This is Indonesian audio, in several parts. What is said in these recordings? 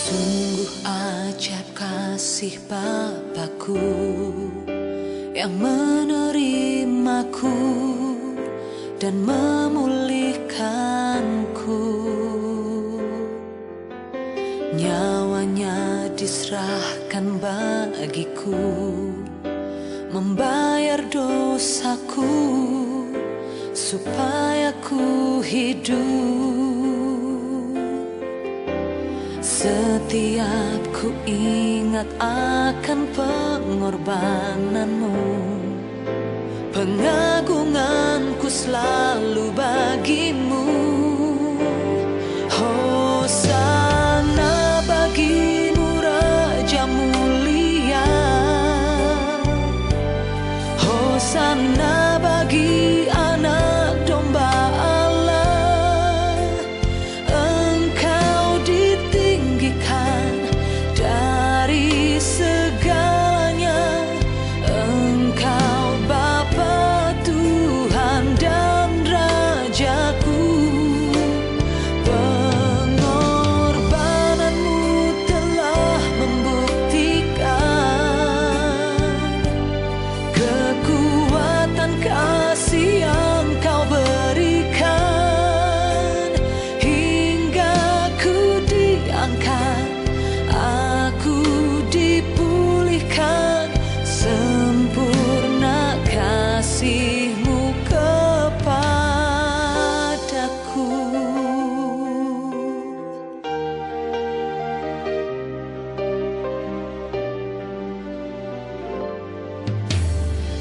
Sungguh ajaib kasih Bapakku yang menerimaku dan memulihkanku. Nyawanya diserahkan bagiku, membayar dosaku supaya ku hidup. Setiap ku ingat akan pengorbananmu, pengagunganku selalu bagimu. Hosana bagimu Raja mulia, Hosana bagi anak domba Allah. Engkau ditinggikan dari segalanya, Engkau Bapa, Tuhan dan Rajaku. Pengorbananmu telah membuktikan kekuatan kasih yang kau berikan, hingga ku diangkat, aku dipulihkan. Sempurna kasih-Mu kepadaku.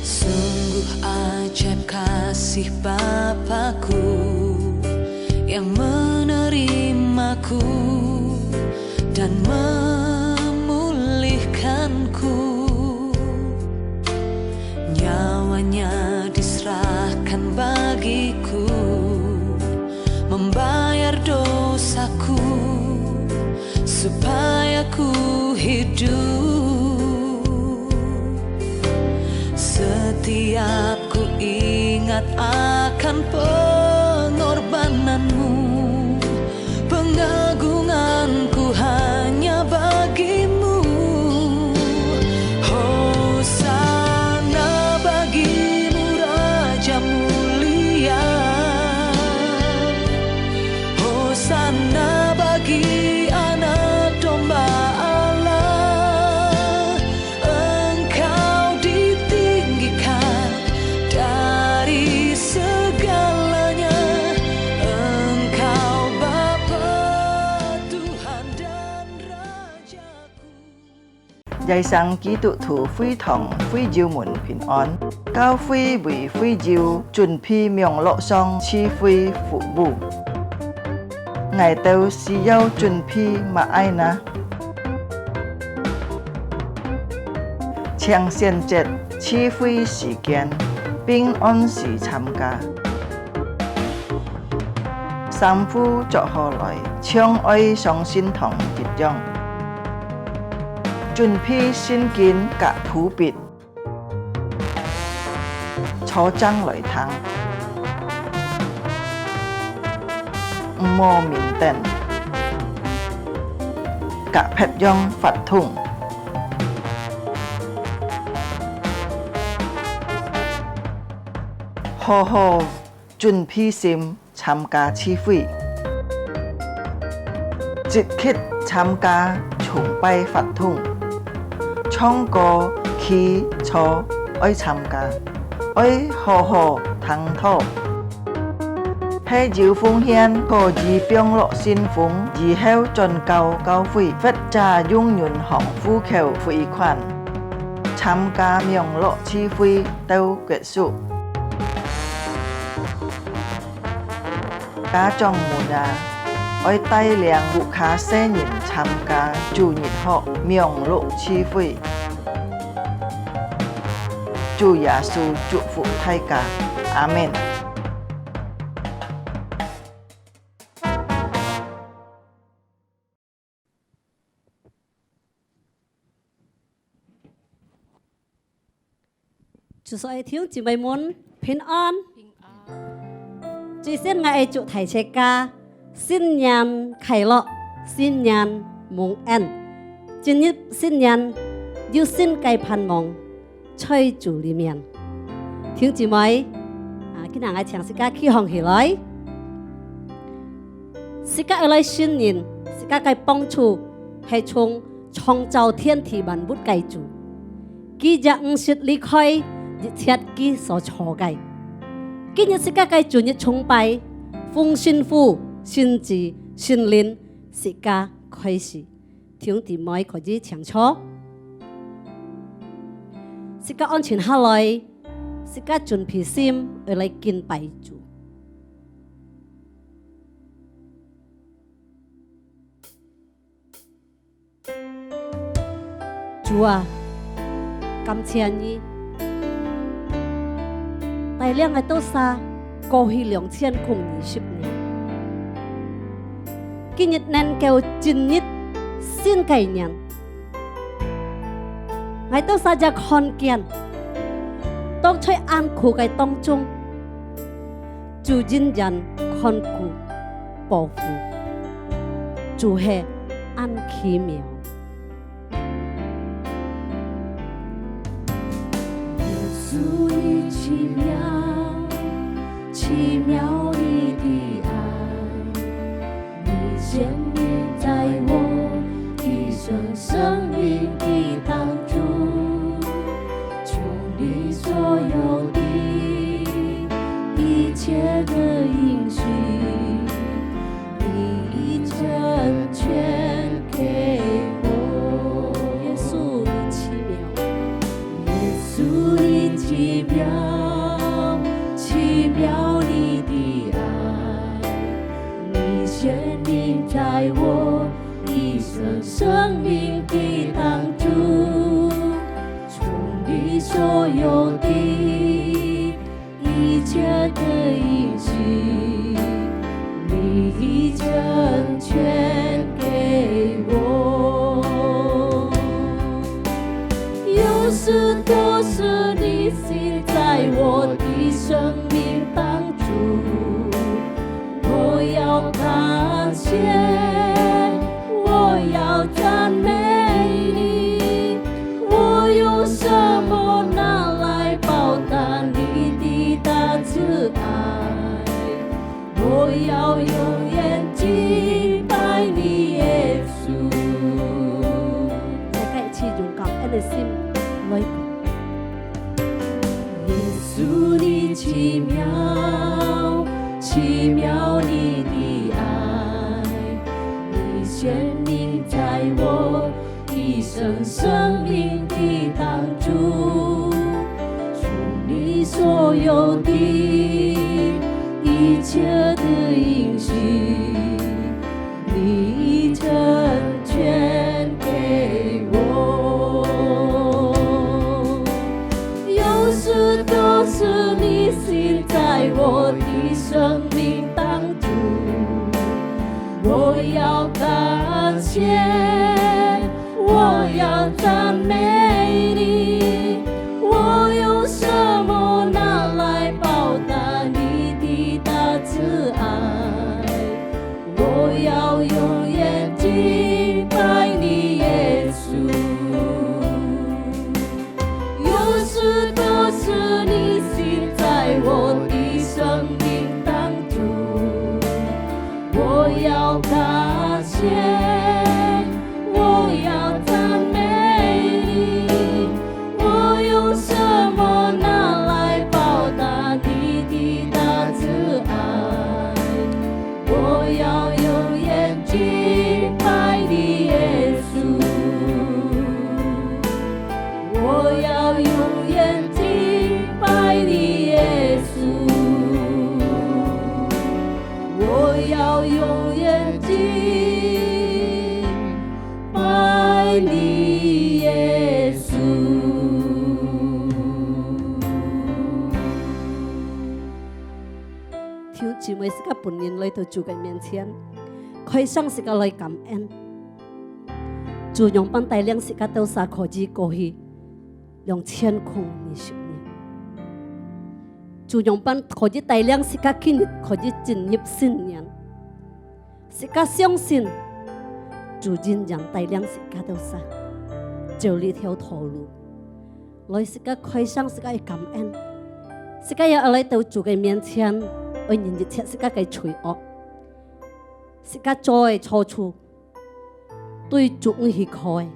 Sungguh ajaib kasih Bapakku yang menerimaku dan memulihkanku. Nyawanya diserahkan bagiku, membayar dosaku supaya ku hidup. Setiap ku ingat akan pengorbananmu, pengagunganku hanya bagimu. Hosana bagimu Raja mulia, Hosana bagi anak domba Allah. Engkau ditinggikan dari segalanya, Engkau Bapa, Tuhan dan Rajaku. 日生基督徒會堂會照門平安，教會為會照盡披名錄上賜會服務。ngài đều是要盡披馬愛那，搶先節賜會時間，並按時參加。三夫作何來，搶愛上心堂結帳。盡披先見格普別，坐爭來聽，唔摸面燈，格劈央發通，好好盡披心參加賜會，節刻參加崇拜發通。唱歌、祈禱愛參加，愛好好聽討。喺照奉獻個義병樂先鋒，以後進教教會，佛家永遠行呼求匯款，參加名樂賜會到結束。家長們啊，愛帶領顧客新人參加主日學名樂賜會。主耶穌祝福大家，阿們。主所愛聽姊妹們平安。最先我愛祝大家新年快樂，新年蒙恩，今日新年有新嘅盼望，在主裏面。弟兄姊妹，今日我請大家起行起來，大家來新年，大家嘅幫助係從創造天地萬物嘅主，佢就唔係離開一切佢所創嘅。今日大家嘅主日崇拜，奉新父、新子、新靈，大家開始，弟兄姊妹可以清楚，大家安全下來。大家準備心來敬拜主。主啊，感謝你，帶領我到沙過去2020年，今日能夠進入新嘅年，我到沙就看見。當在安苦嘅當中，主仍然看顧保護，主係安奇妙。耶穌你奇妙，奇妙你的愛，你顯明在我一生生命的當中。所有的一切的應許，你成全給我。耶穌你奇妙，耶穌你奇妙，奇妙你的愛，你顯明在我一生生命的當中。所有的一切的應許，你成全給我。有時都是你心在我的生命當中，我要感謝，我要讚美你，我用什麼拿來報答你的大慈愛？我要永遠敬拜你，耶穌。大家一起用感恩的心來講。耶穌你奇妙，奇妙你的愛，你顯明在我一生生命的當中，屬你所有的一切的應許，你成全給我。有時都是你心在我的生命當中，我要感謝，我要讚美你，我用什麼拿來報答你的大慈愛？我要永遠敬拜你，耶穌。有時都是你心在我的生命當中，我要感謝。姊妹，自己本年來到主嘅面前，開心自己來感恩。主用幫帶領自己到沙可以過去2020年，主用幫可以帶領自己今日可以進入新年。自己相信主人人带领自家都杀，走一条道路，来自家开心，自家的感恩，自家要来到主嘅面前，为人一切自家嘅罪恶，自家再错处，对主唔去开，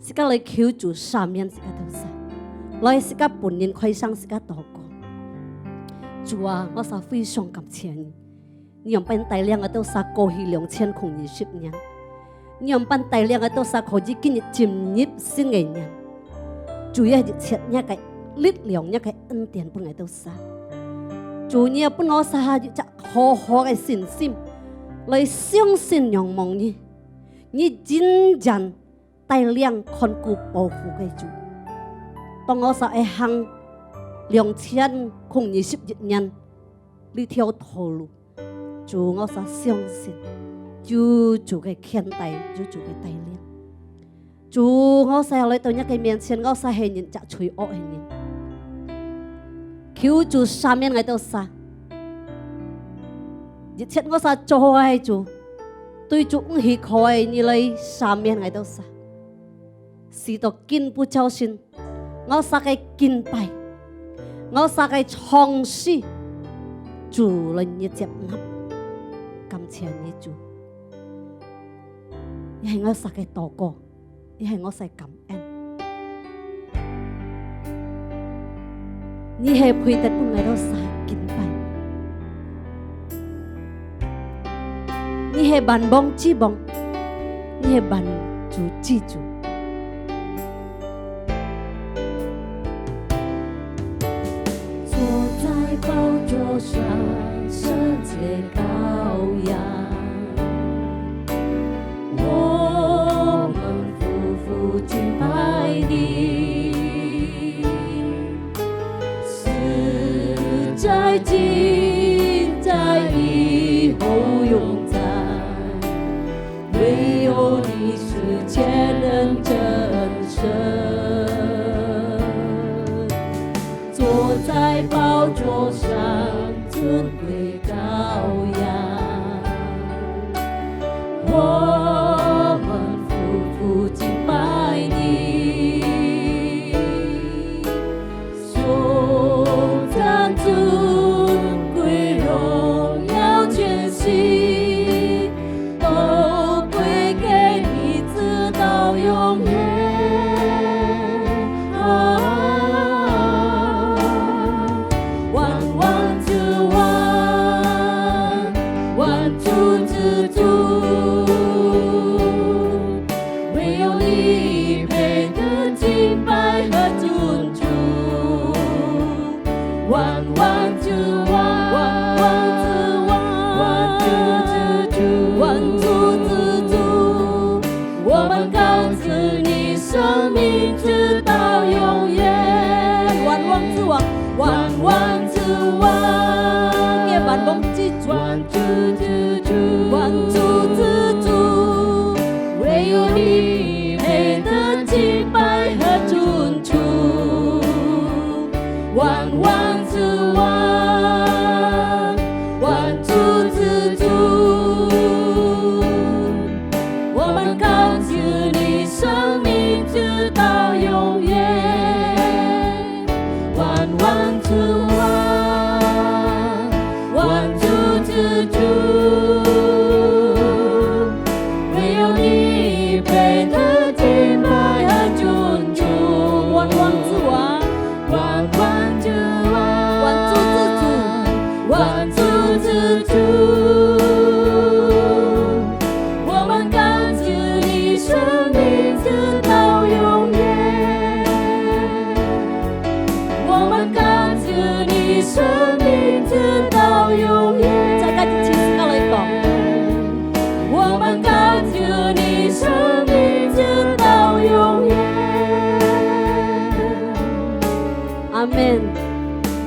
自家来求主赦免自家都杀，来自家本人开心，自家祷告。主啊，我是非常感谢你，你用本带领我都是過去2020年，你用本帶領我都是可以今日進入新嘅年。主要一切一個力量，一個恩典俾我都是。主你要俾我撒一隻好好嘅信心，來相信仰望你，你真正帶領看顧保護嘅主。當我撒一行2021年呢條道路。主我是相信，主嘅牽帶，主嘅帶領。主我是來到一個面前，我是係人隻罪惡嘅人，求主赦免我都是。一切我是做愛主，對主唔喜歡你來赦免我都是。是到堅不交心，我是嘅敬拜，我是嘅創始，主來你接納。感謝你主，你係我實嘅禱告，你係我實感恩，你係配得本來都實敬拜，你係萬邦之王，你係萬主之主。坐在寶座上，聖潔羔羊，我們夫婦敬拜你，是在今在以後永在，唯有你是全能真神，坐在寶座上尊貴羔羊，我們夫婦敬拜你，頌讚尊貴榮耀權勢，都歸給你直到永遠。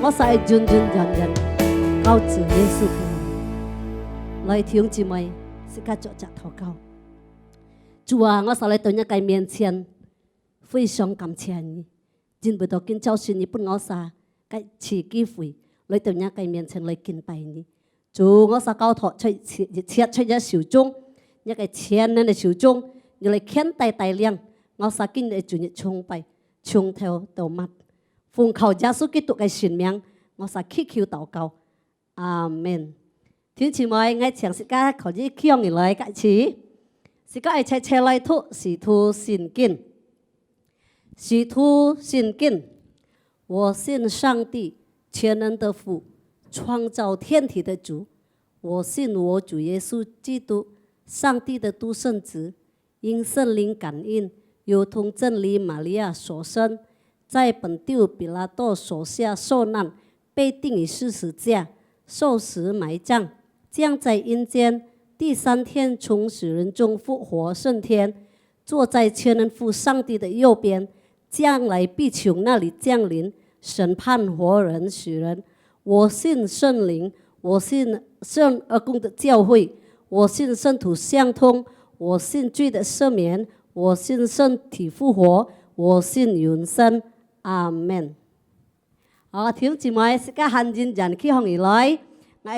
我是尊尊人人，高主耶穌嘅名，來弟兄姊妹，即刻作隻禱告。主啊，我是來到你嘅面前，非常感謝你，見不到見就是你幫我撒嘅賜機會，來到你嘅面前來敬拜你。主，我是交託出一切出一小眾，一個錢人嘅手中，你嚟牽帶帶領，我撒經嘅主日崇拜，從頭到末，奉靠耶穌基督嘅聖名，我撒祈求禱告，阿門。天父愛我長時間求你向你來解釋，時間愛切切來讀使徒信經，使徒信經，我信上帝，全能的父，創造天地的主，我信我主耶穌基督，上帝的獨生子，因聖靈感應，有同真理瑪利亞所生，在本丟比拉多手下受難，被釘於十字架，受死埋葬，降在陰間，第三天從死人中復活升天，坐在全能父上帝的右邊，將來必從那裡降臨，審判活人死人。我信聖靈，我信聖而共的教會，我信聖徒相通，我信罪的赦免，我信身體復活，我信永生。阿門。好，弟兄姊妹，時間很認真去向你來，我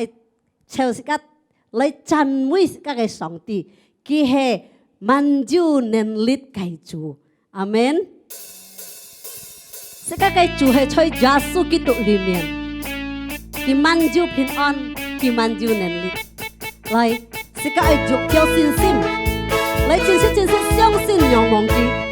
抽時間來讚美時間嘅上帝，佢係萬有能力嘅主。阿門。時間嘅主係在耶穌基督裡面，佢萬有平安，佢萬有能力。來，時間係足夠信心，來真實相信仰望佢。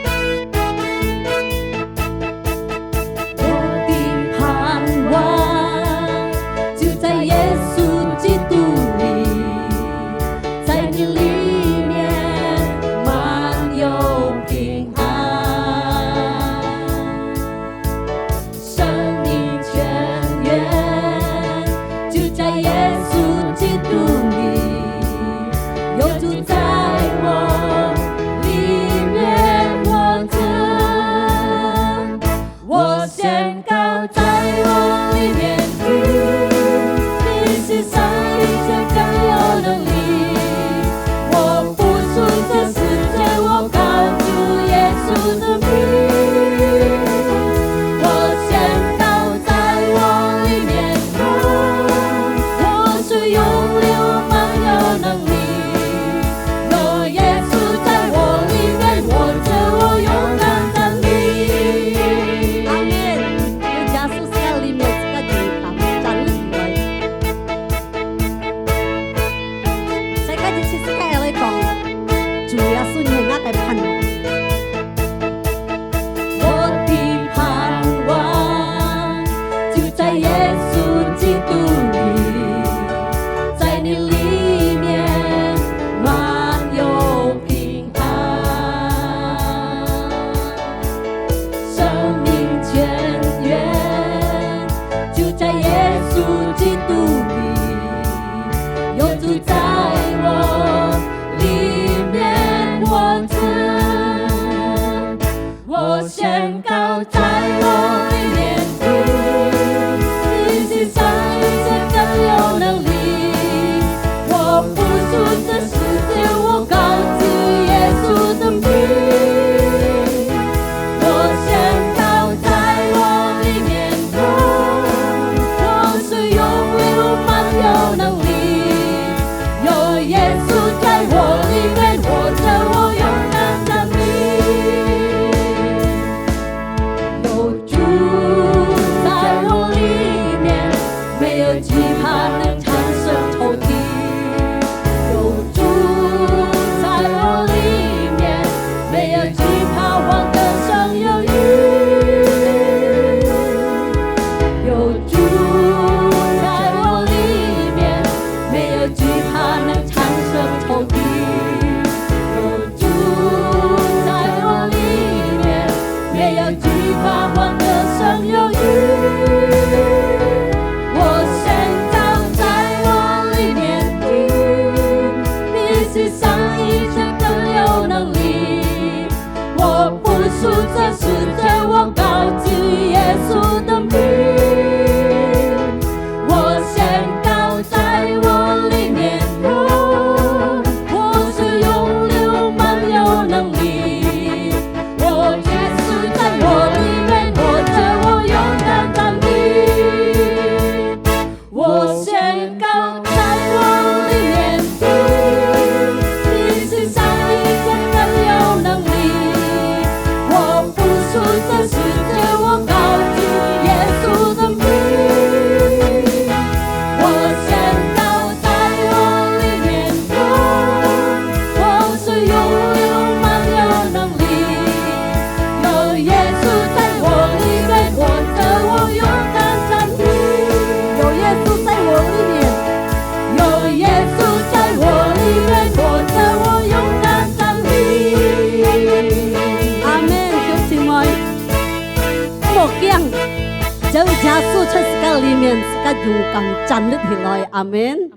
里面是个勇敢站立起來，阿門。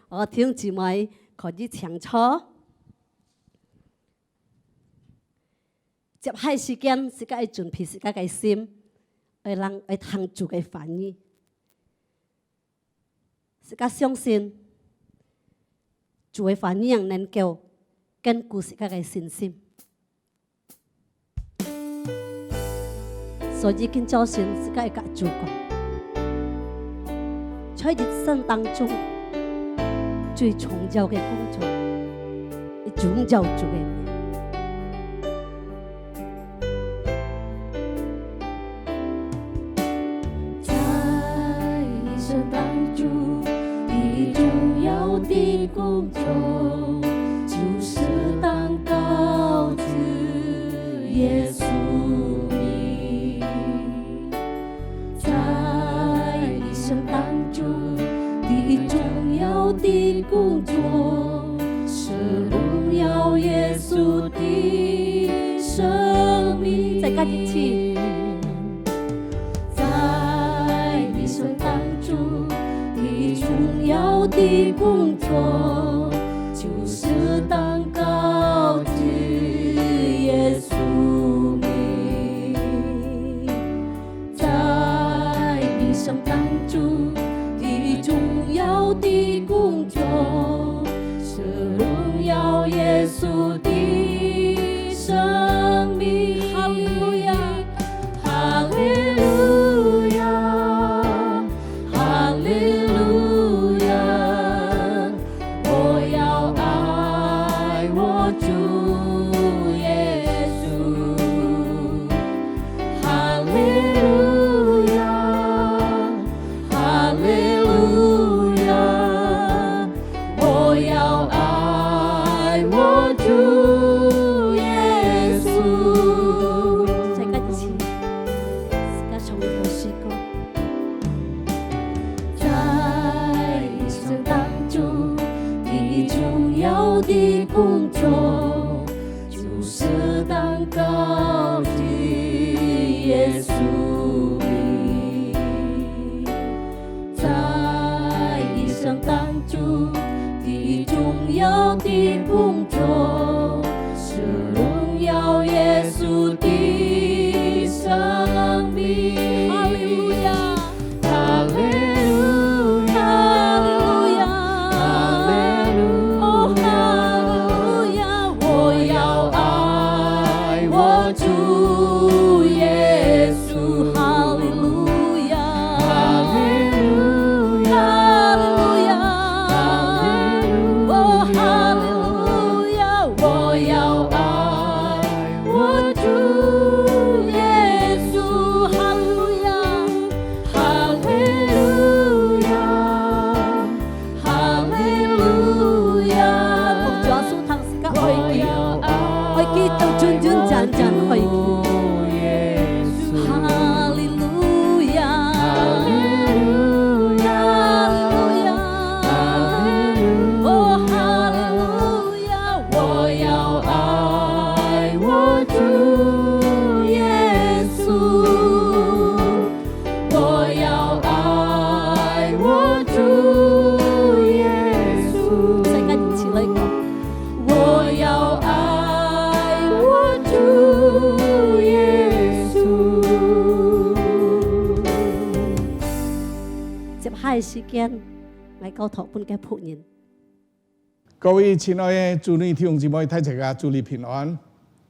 我弟兄姊妹可以唱錯。接下時間是個要準備是個心，要讓要聽主嘅翻譯，是個相信主嘅翻譯能夠堅固是個信心。所以今朝先是個個主講，在人生當中最重要嘅工作，係宗教主嘅名。的工作就是当高举耶稣名，在一生当中的重要的工作是荣耀耶稣的生命。再跟一起，在一生当中的重要的工作就是当高举耶稣名，在一生当中的重要的工作是荣耀耶稣的生命。哈利路亚，哈利路亚，哈利路亚，我要爱我主耶稣。哈利路亚，哈利路亚，我要爱我主耶稣。再跟一起，是個重要事工。在一生当中的重要的工作就是当高举耶稣名，在一生当中的重要的工作是荣耀耶稣的生命。哈利路亚，哈利路亚，哈利路亚，我要爱我主耶稣。哈利路亚，哈利路亚，哈利路亚，哈利路亚，我要爱我主耶稣。哈利路亚，哈利路亚，哈利路亞。同主耶穌是個愛記，愛記就轉轉讚讚愛記。哈利路亞，哈利路亞，哦哈利路亞，我要愛我主耶穌，我要愛我主耶穌。再跟一起來講，我要愛我主耶穌。接下來時間，我交託本嘅僕人。各位親愛的主內弟兄姊妹，大家主內平安。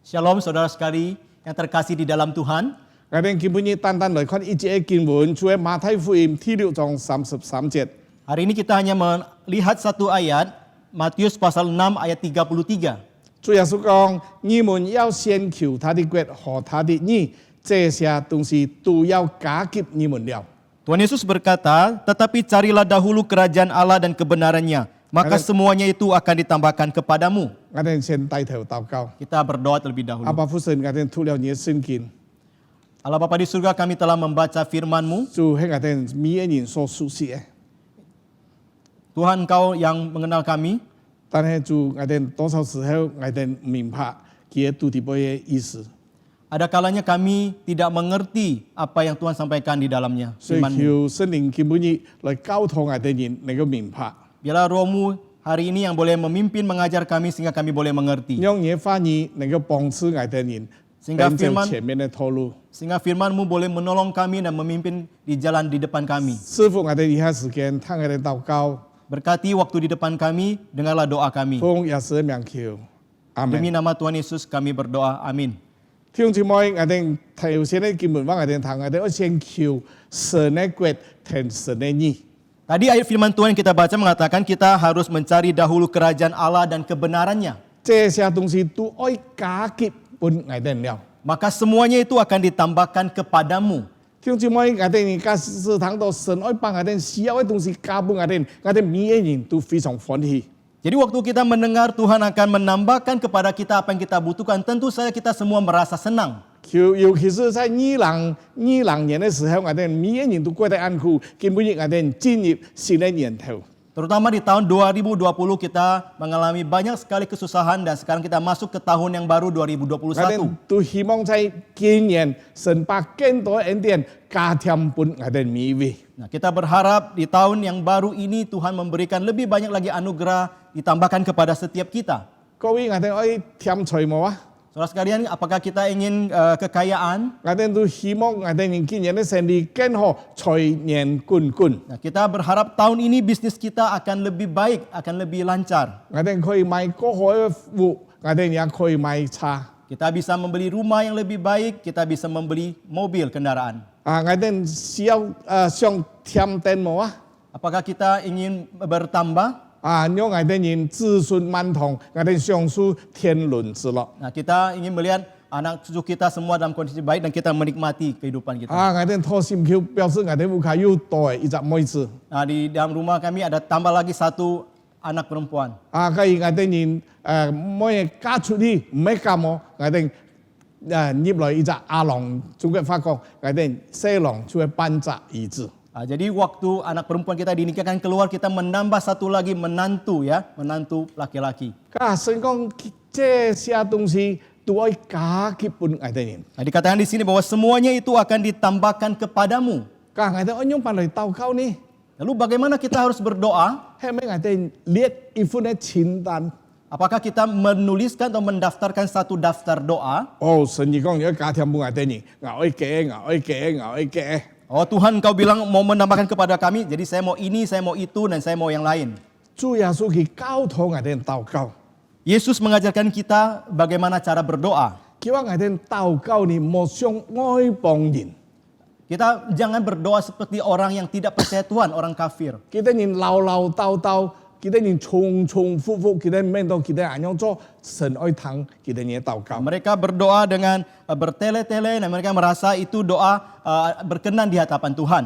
Shalom saudara sekali yang terkasih di dalam Tuhan. 我哋今日單單來看一節經文，在馬太福音第6章33節。 Hari ini kita hanya melihat satu ayat, Matius pasal 6 ayat 33. 主耶穌講：你們要先求他的國和他的義，這些東西都要加給你們了。 Tuhan Yesus berkata, tetapi carilah dahulu kerajaan Allah dan kebenarannya, maka semuanya itu akan ditambahkan kepadamu. 我哋先帶頭禱告。 Kita berdoa terlebih dahulu. 阿爸父神，我哋讀了你的聖經， Allah Bapa di surga, kami telah membaca firman-Mu. 主係我哋每一人所熟悉嘅。 Tuhan, Engkau yang mengenal kami, 但係主，我哋多少時候我哋唔明白佢到底乜嘢意思。Ada kalanya kami tidak mengerti apa yang Tuhan sampaikan di dalamnya. 所以 Firman-Mu. 求聖靈根本以來交通我哋人能夠明白， Biarlah rohmu hari ini yang boleh memimpin mengajar kami sehingga kami boleh mengerti. 讓你嘅話語能夠幫助我哋人 Sehingga 奔走 firman 前面嘅道路。 Sehingga firman-Mu boleh menolong kami dan memimpin di jalan di depan kami. 師傅，我哋以下時間聽我哋禱告， Berkati waktu di depan kami, dengarlah doa kami. 奉耶穌嘅名求，阿 Demi 門。 nama Tuhan Yesus kami berdoa, amin. 弟兄姊妹，我哋頭先嘅經文話我哋聽，我哋要先求神嘅國同神嘅義。 Tadi ayat firman Tuhan yang kita baca mengatakan kita harus mencari dahulu kerajaan Allah dan kebenarannya. 這些東西都愛加給本我哋了。 Maka semuanya itu akan ditambahkan kepadamu. 弟兄姊妹，我哋而家時常到神愛幫我哋需要嘅東西加俾我哋每一個人都非常歡喜。 Jadi waktu kita mendengar Tuhan akan menambahkan kepada kita apa yang kita butuhkan, tentu saja kita semua merasa senang. 尤其是在2020年嘅時候，我哋每一個人都過得安苦，根本我哋進入新嘅年頭。 Terutama di tahun 2020 kita mengalami banyak sekali kesusahan dan sekarang kita masuk ke tahun yang baru 我哋 2021. 都希望在今年神把更多恩典加添本我哋每一位。 Nah, kita berharap di tahun yang baru ini Tuhan memberikan lebih banyak lagi anugerah ditambahkan kepada setiap kita. 各位，我哋愛添財冇啊？ Saudara sekalian, apakah kita ingin kekayaan? 我哋都希望我哋今年嘅生意更好，財源滾滾。 Nah, kita berharap tahun ini bisnis kita akan lebih baik, akan lebih lancar. 我哋可以買個好嘅屋，我哋也可以買車。 Kita bisa membeli rumah yang lebih baik, kita bisa membeli mobil kendaraan. 我哋需要上添電冇啊？ Apakah kita ingin bertambah? 讓我哋人子孫滿堂，我哋享受天倫之樂。 Nah, kita ingin melihat anak cucu kita semua dalam kondisi baik dan kita menikmati kehidupan kita. 我哋托心求表示我哋屋企有多一隻妹子。 Nah, di dalam rumah kami ada tambah lagi satu anak perempuan. 假如我哋人每嫁出去唔係咁麼，我哋入來一隻阿郎，中國發覺我哋西郎就會搬隻兒子。 Nah, jadi waktu anak perempuan kita dinikahkan keluar, kita menambah satu lagi menantu ya, menantu laki-laki. 神講這些東西都要加給本我哋人。 Nah, dikatakan di sini bahwa semuanya itu akan ditambahkan kepadamu. 我哋按用法嚟禱告呢？ Lalu bagaimana kita harus berdoa? 係咪我哋列一份嘅清單？ Apakah kita menuliskan atau mendaftarkan satu daftar doa? 神而講要加添本我哋人，我愛嘅，我愛嘅，我愛嘅。 Oh Tuhan, Engkau bilang mau menambahkan kepada kami, jadi saya mau ini, saya mau itu, dan saya mau yang lain. 主耶穌去教導我哋禱告， Yesus mengajarkan kita bagaimana cara berdoa. 叫我哋禱告呢，莫想愛幫人。 Kita jangan berdoa seperti orang yang tidak percaya Tuhan, orang kafir. 佢哋人嘮嘮叨叨，佢哋人重重複複，佢哋面到佢哋咁樣做，神愛聽佢哋嘅禱告。 Mereka berdoa dengan bertele-tele dan mereka merasa itu doa berkenan di hadapan Tuhan.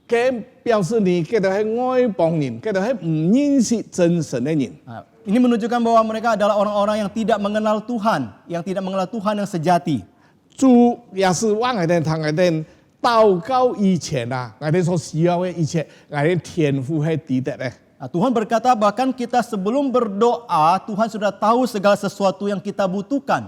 佢表示你佢哋係愛幫人，佢哋係唔認識真神嘅人。 Nah, ini menunjukkan bahwa mereka adalah orang-orang yang tidak mengenal Tuhan, yang tidak mengenal Tuhan yang sejati. 主也是話我哋聽我哋禱告以前啊，我哋所需要嘅一切，我哋天父係知得嘅。 Nah, Tuhan berkata bahkan kita sebelum berdoa, Tuhan sudah tahu segala sesuatu yang kita butuhkan.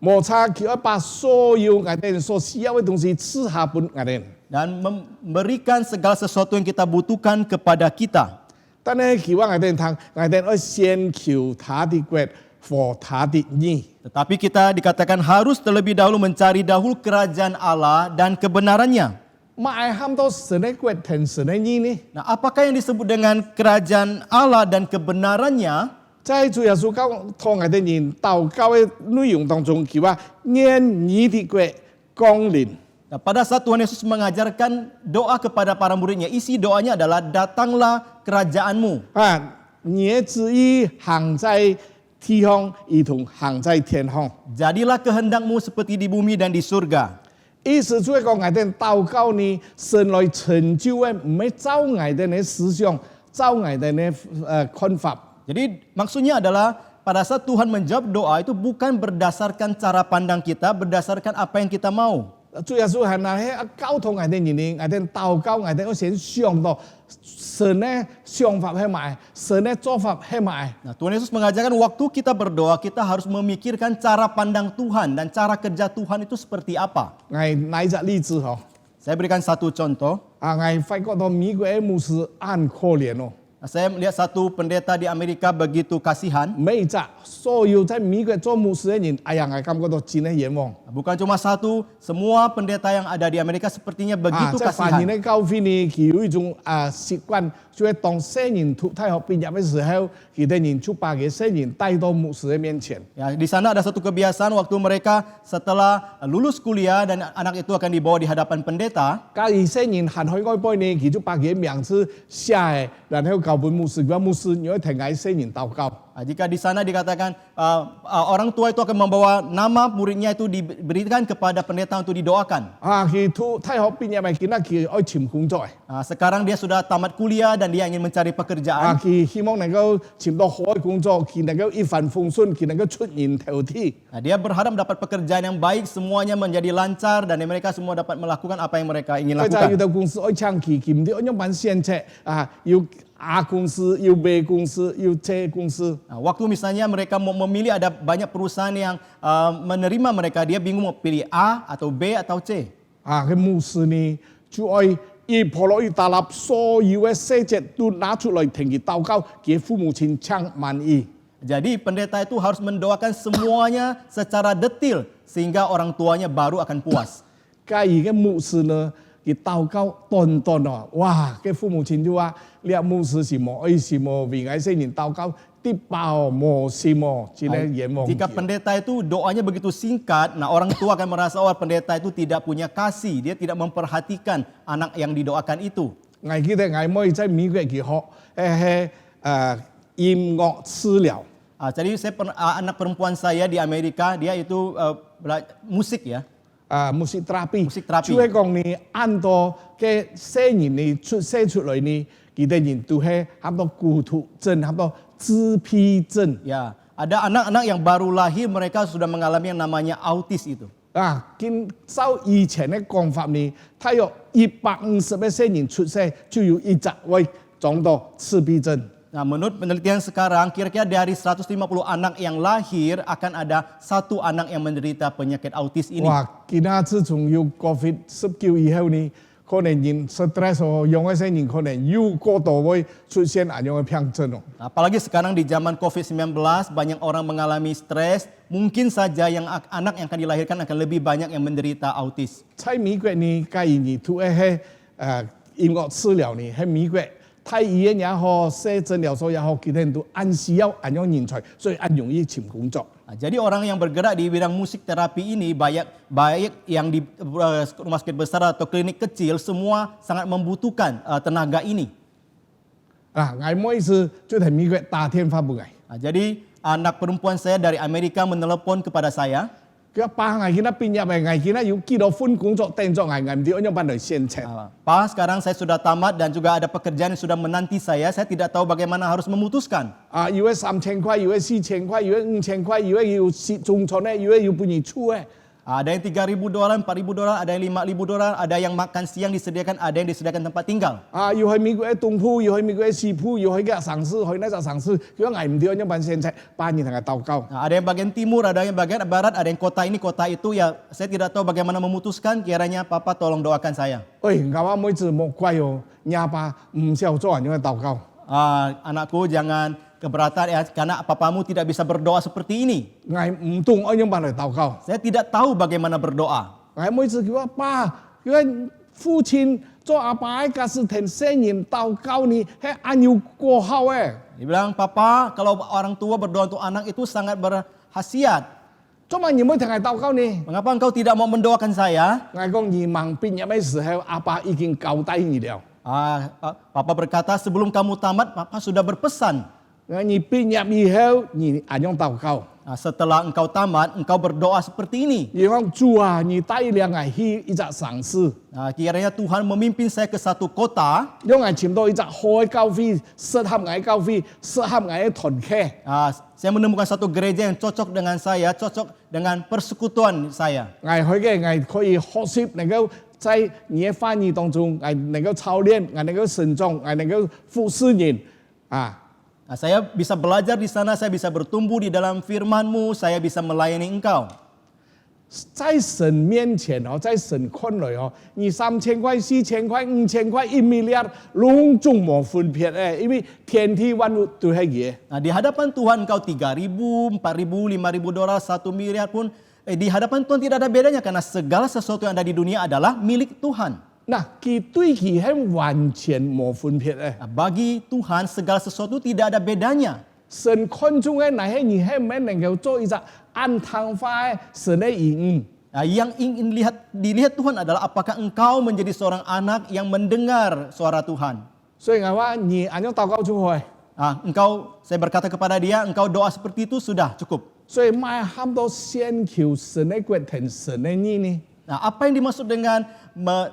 冇差叫把所有我哋所需要嘅東西賜下本我哋。 Dan memberikan segala sesuatu yang kita butuhkan kepada kita. 但係叫我哋聽，我哋要先求他的國和他的義。 Tetapi kita dikatakan harus terlebih dahulu mencari dahulu kerajaan Allah dan kebenarannya. 買喊到神嘅國同神嘅義呢？ Nah, apakah yang disebut dengan kerajaan Allah dan kebenarannya? 在主耶穌教同我哋人禱告嘅內容當中，叫我願你的國降臨。 Nah, pada saat Tuhan Yesus mengajarkan doa kepada para muridnya, isi doanya adalah datanglah kerajaanmu. 你的旨意行在地方，如同行在天上。 Jadilah kehendakmu seperti di bumi dan di surga. 意思就係講我哋禱告呢，神來成就嘅，唔係照我哋嘅思想，照我哋嘅看法。 Jadi maksudnya adalah pada saat Tuhan menjawab doa itu bukan berdasarkan cara pandang kita, berdasarkan apa yang kita mau. 主耶穌係那喺交通我哋年齡，我哋禱告我哋要先想到神嘅想法係咪，神嘅做法係咪。 Nah, Tuhan Yesus mengajarkan waktu kita berdoa, kita harus memikirkan cara pandang Tuhan dan cara kerja Tuhan itu seperti apa. 我拿一隻例子嗬， Saya berikan satu contoh. 我發覺到美國嘅牧師很可憐哦。 Nah, saya melihat satu pendeta di Amerika begitu kasihan. 每一隻所有在美國做牧師嘅人，哎呀，我感覺到真係冤枉。 Bukan cuma satu, semua pendeta yang ada di Amerika sepertinya begitu 即係凡人 kasihan. 嘅教會呢，佢有一種習慣，就係當聖人脱胎學畢業嘅時候，佢哋人就把嘅聖人帶到牧師嘅面前。 Ya, di sana ada satu kebiasaan waktu mereka setelah lulus kuliah dan anak itu akan dibawa di hadapan pendeta. 假如聖人行去外邊呢，佢就把佢嘅名字寫嘅，然後交俾牧師，佢話牧師要聽喺聖人禱告。 Jika di sana dikatakan orang tua itu akan membawa nama muridnya itu diberikan kepada pendeta untuk didoakan. 佢脱胎學畢業咪見得佢愛尋工作嘅。 Sekarang dia sudah tamat kuliah dan dia ingin mencari pekerjaan. 佢希望能夠尋到好嘅工作，佢能夠一帆風順，佢能夠出人頭地。 Dia berharap mendapat pekerjaan yang baik, semuanya menjadi lancar dan mereka semua dapat melakukan apa yang mereka ingin 佢就係遇 lakukan. 到公司愛搶佢，佢唔知按樣辦先車要A 公司，要 B 公司，要 C 公司。 Waktu misalnya mereka mau memilih ada banyak perusahaan yang menerima mereka, dia bingung mau pilih A atau B atau C. 佢牧師呢就愛一婆羅一打立所有嘅細節都拿出來聽佢禱告，佢父母親搶滿意。 Jadi pendeta itu harus mendoakan semuanya secara detil sehingga orang tuanya baru akan puas. 假如嘅牧師呢，佢禱告頓頓啊，哇！嘅父母親就話：你阿牧師是冇愛是冇為愛聖人禱告，啲爆冇是冇，真係冤枉。 Jika pendeta itu doanya begitu singkat, nah orang tua akan merasa oh pendeta itu tidak punya kasih, dia tidak memperhatikan anak yang didoakan itu. 我記得我妹在美國佢學音樂治療。 Jadi anak perempuan saya di Amerika dia itu musik ya. musik terapi， musik terapi 就係講你按到嘅細人你出來呢，佢哋人都係差唔多孤獨症，差唔多自閉症。 Ya, ada anak-anak yang baru lahir mereka sudah mengalami yang namanya autis itu. 見照以前嘅講法呢，他有150個細人出世，就有一隻會撞到自閉症。 Nah, menurut penelitian sekarang, kira-kira dari 150 anak yang lahir akan ada satu anak yang menderita penyakit autis ini. 哇！見下自從有 COVID-19 以後呢，可能人 stress 哦，用嘅細人可能又過度會出現咁樣嘅病症哦。 Apalagi sekarang di zaman COVID-19, banyak orang mengalami stres. Mungkin saja yang anak yang akan dilahirkan akan lebih banyak yang menderita autis. 喺美國呢，假如你都係音樂治療呢，喺美國。 太醫院也好，社診療所也好，佢哋都按需要按樣人才，所以按容易尋工作。 Jadi orang yang bergerak di bidang musik terapi ini baik yang di rumah sakit besar atau klinik kecil semua sangat membutuhkan tenaga ini. 我每次就喺美國打電話俾我。 Jadi anak perempuan saya dari Amerika menelepon kepada saya. 佢話爸，我見到變入嚟，我見到要幾多份工作訂咗，我唔知按樣辦嚟先請。 Pak, sekarang saya sudah tamat dan juga ada pekerjaan yang sudah menanti saya. Saya tidak tahu bagaimana harus memutuskan. 要係3000塊，要係4000塊，要係5000塊，要係要中餐咧，要係要半年出嘅。 Ada yang $3,000, $4,000, ada yang $5,000, ada yang makan siang disediakan, ada yang disediakan tempat tinggal. 要去美國嘅東鋪，要去美國嘅西鋪，要去嘅城市，去呢個城市，佢話我唔知按樣辦先請，班人同佢禱告。 Ada yang bagian timur, ada yang bagian barat, ada yang kota ini, kota itu. Ya, saya tidak tahu bagaimana memutuskan. Kiranya Papa tolong doakan saya. 喂，我話每次莫怪哦，廿爸唔少做人樣禱告。 Anakku jangan keberatan ya karena papamu tidak bisa berdoa seperti ini. 我唔懂按樣辦嚟禱告。 Saya tidak tahu bagaimana berdoa. 我每次佢話爸，佢話父親做阿爸嘅是聽聖人禱告呢，係按要過後嘅。 Dia bilang, Papa, kalau orang tua berdoa untuk anak itu sangat berkhasiat. 做乜你冇聽佢禱告呢？ Mengapa engkau tidak mau mendoakan saya? 我講移民畢業嘅時候，阿爸已經交代你了。 Papa berkata, sebelum kamu tamat, Papa sudah berpesan. 你畢業以後，你按樣禱告。Setelah engkau tamat, engkau berdoa seperti ini. 然後主啊，你帶領我去一隻城市， Kiranya Tuhan memimpin saya ke satu kota. 讓我潛到一隻好嘅教會，適合我嘅教會，適合我嘅團契。 Saya menemukan satu gereja yang cocok dengan saya, cocok dengan persekutuan saya. 我去嘅，我可以學習，能夠在你嘅翻譯當中，我能夠操練，我能夠成長，我能夠服侍人啊。 Saya bisa belajar di sana, saya bisa bertumbuh di dalam firman-Mu, saya bisa melayani Engkau. 在神面前哦，在神看來哦，你3000塊、4000塊、5000塊、1 miliar， 攏總冇分別誒，因為天地萬物都係嘢。 Di hadapan Tuhan engkau 3.000, 4.000, 5.000 dolar, 1 miliar pun di hadapan Tuhan tidak ada bedanya karena segala sesuatu yang ada di dunia adalah milik Tuhan. 嗱，佢對佢係完全冇分別誒。 Bagi Tuhan segala sesuatu tidak ada bedanya. 神看中嘅那些你係咪能夠做一隻安湯化嘅神嘅兒女？ Yang ingin dilihat Tuhan adalah apakah engkau menjadi seorang anak yang mendengar suara Tuhan. 所以我話你按照禱告出去， Saya berkata kepada dia, engkau doa seperti itu sudah cukup. 所以買喊到先求神嘅國同神嘅義呢？ Apa yang dimaksud dengan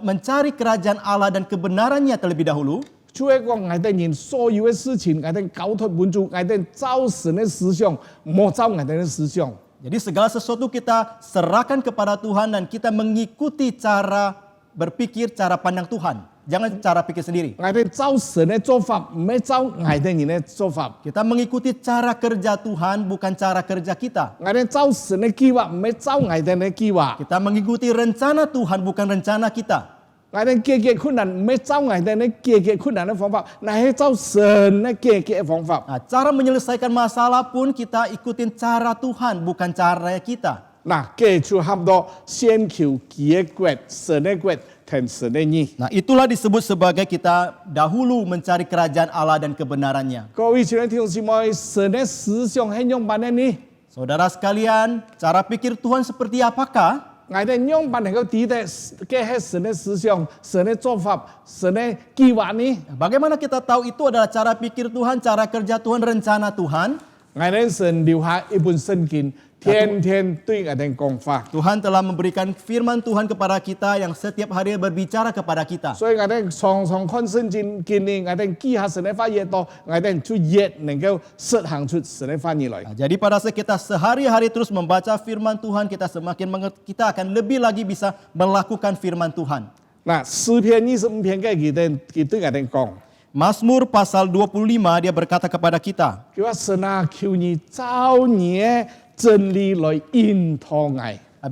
mencari kerajaan Allah dan kebenarannya terlebih dahulu? 主係講我哋人所有嘅事情，我哋交託滿足，我哋照神嘅思想，莫照我哋嘅思想。 Jadi segala sesuatu kita serahkan kepada Tuhan dan kita mengikuti cara berpikir, cara pandang Tuhan. Jangan cara pikir sendiri. 我哋照神嘅做法，唔係照我哋人嘅做法。 Kita mengikuti cara kerja Tuhan, bukan cara kerja kita. 我哋照神嘅計劃，唔係照我哋嘅計劃。 Kita mengikuti rencana Tuhan, bukan rencana kita. 我哋解決困難，唔係照我哋嘅解決困難嘅方法，乃係照神嘅解決嘅方法。 Cara menyelesaikan masalah pun kita ikutin cara Tuhan, bukan cara kita. 嗱，記住差唔多，先求佢嘅國，神嘅國同神嘅義。 Itulah disebut sebagai kita dahulu mencari kerajaan Allah dan kebenarannya. 各位親愛的弟兄姊妹，神嘅思想係用辦嘅呢？ Saudara sekalian, cara pikir Tuhan seperti apakah? 我哋用辦能夠抵得嘅係神嘅思想、神嘅做法、神嘅計劃呢？ Bagaimana kita tahu itu adalah cara pikir Tuhan, cara kerja Tuhan, rencana Tuhan? 我哋神留下一本聖經，天天對我哋講法。 Tuhan telah memberikan firman Tuhan kepada kita yang setiap hari berbicara kepada kita. 所以我哋常常看聖經，建議我哋記下神嘅話越多，我哋就越能夠實行出神嘅話語來。 Jadi pada saat kita sehari-hari terus membaca firman Tuhan, kita semakin mengerti, kita akan lebih lagi bisa melakukan firman Tuhan. 嗱，詩篇25篇嘅佢對我哋講， Mazmur pasal 25 dia berkata kepada kita, 佢話神啊，求你照你嘅真理來引導我。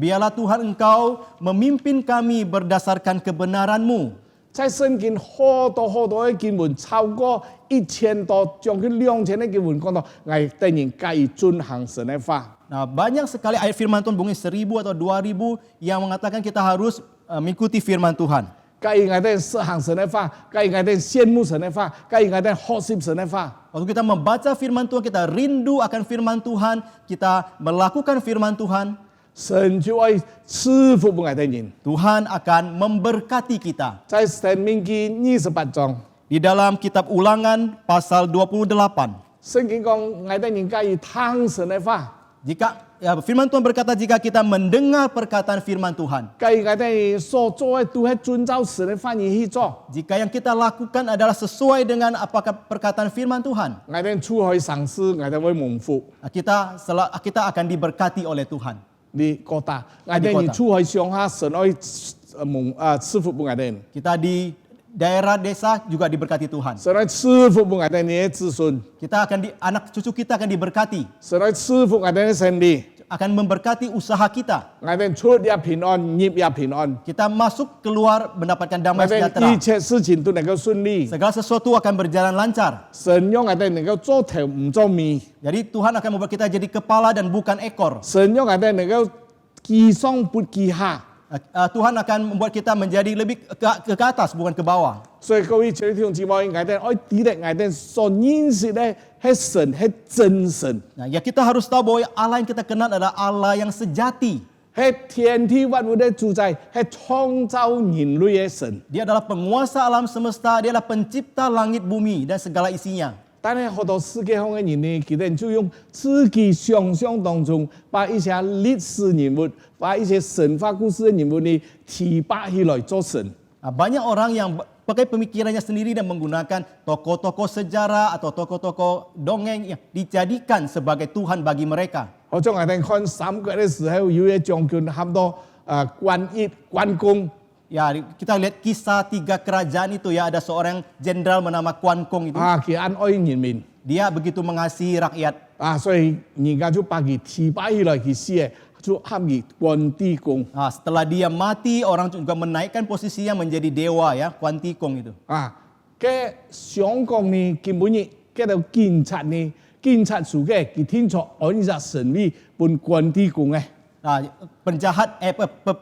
biarlah Tuhan engkau memimpin kami berdasarkan kebenaran-Mu. 在聖經好多嘅經文，超過1000多，將近2000嘅經文講到，我哋人該遵行神嘅話。 Banyak sekali ayat firman Tuhan, mungkin 1000 atau 2000 yang mengatakan kita harus mengikuti firman Tuhan. 該我哋實行神嘅話，該我哋羨慕神嘅話，該我哋學習神嘅話。 Waktu kita membaca firman Tuhan, kita rindu akan firman Tuhan, kita melakukan firman Tuhan, 神就會賜福我哋人。 Tuhan akan memberkati kita. 在申命記28章， Di dalam kitab Ulangan pasal 28, 聖經講我哋人該聽神嘅話， firman Tuhan berkata jika kita mendengar perkataan firman Tuhan, 該我哋所做嘅都係遵照神嘅話語去做。 jika yang kita lakukan adalah sesuai dengan apakah perkataan firman Tuhan, 我哋出去嘗試，我哋會蒙福。 kita akan diberkati oleh Tuhan. 你覺得我哋人出去上下，神會賜福我哋。 Kita di daerah desa juga diberkati Tuhan. 神會賜福我哋嘅子孫， Anak cucu kita akan diberkati, 神會賜福我哋嘅生意。 akan memberkati usaha kita. 我哋出也平安，入也平安。 Kita masuk keluar mendapatkan 我 damai 哋 sejahtera. 一切事情都能夠順利。 Segala sesuatu akan berjalan lancar. 神讓我哋能夠做頭唔做尾， Jadi Tuhan akan membuat kita jadi kepala dan bukan ekor. 神讓我哋能夠記上不記下。 Tuhan akan membuat kita menjadi lebih ke atas bukan ke bawah. 所以各位弟兄姊妹，我哋愛記得我哋所認識嘅係神係真神， Ya kita harus tahu bahwa Allah yang kita kenal adalah Allah yang sejati. 係天地萬物嘅主宰，係創造人類嘅神。 Dia adalah penguasa alam semesta, dia adalah pencipta langit bumi dan segala isinya. 但係好多世界上嘅人呢，佢哋就用自己想象當中，把一些歷史人物、把一些神話故事嘅人物呢提拔起來做神。 Banyak orang yang pakai pemikirannya sendiri dan menggunakan tokoh-tokoh sejarah atau tokoh-tokoh dongeng yang dijadikan sebagai Tuhan bagi mereka. 好像我哋看三國嘅時候，有一將軍喊到關羽、關公。 Ya, kita lihat kisah 3 kerajaan itu ya, ada seorang jenderal bernama Quan Kong itu. 佢愛愛人民。 Dia begitu mengasihi rakyat. 所以人家就把佢提拔起來，佢寫就喊佢關帝公。 Setelah dia mati, orang juga menaikkan posisinya menjadi dewa ya, Quan Tikong itu. 嘅香港呢，根本呢，嘅度警察呢，警察處嘅佢聽錯按照神位本關帝公嘅。 Penjahat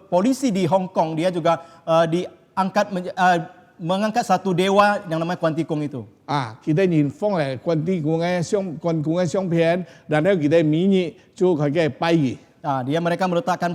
polisi di Hong Kong dia juga mengangkat satu dewa yang namanya Quan Tikong itu. 佢哋人放嚟關帝公嘅關公嘅相片，然後佢哋明日就佢嘅拜佢。 Mereka meletakkan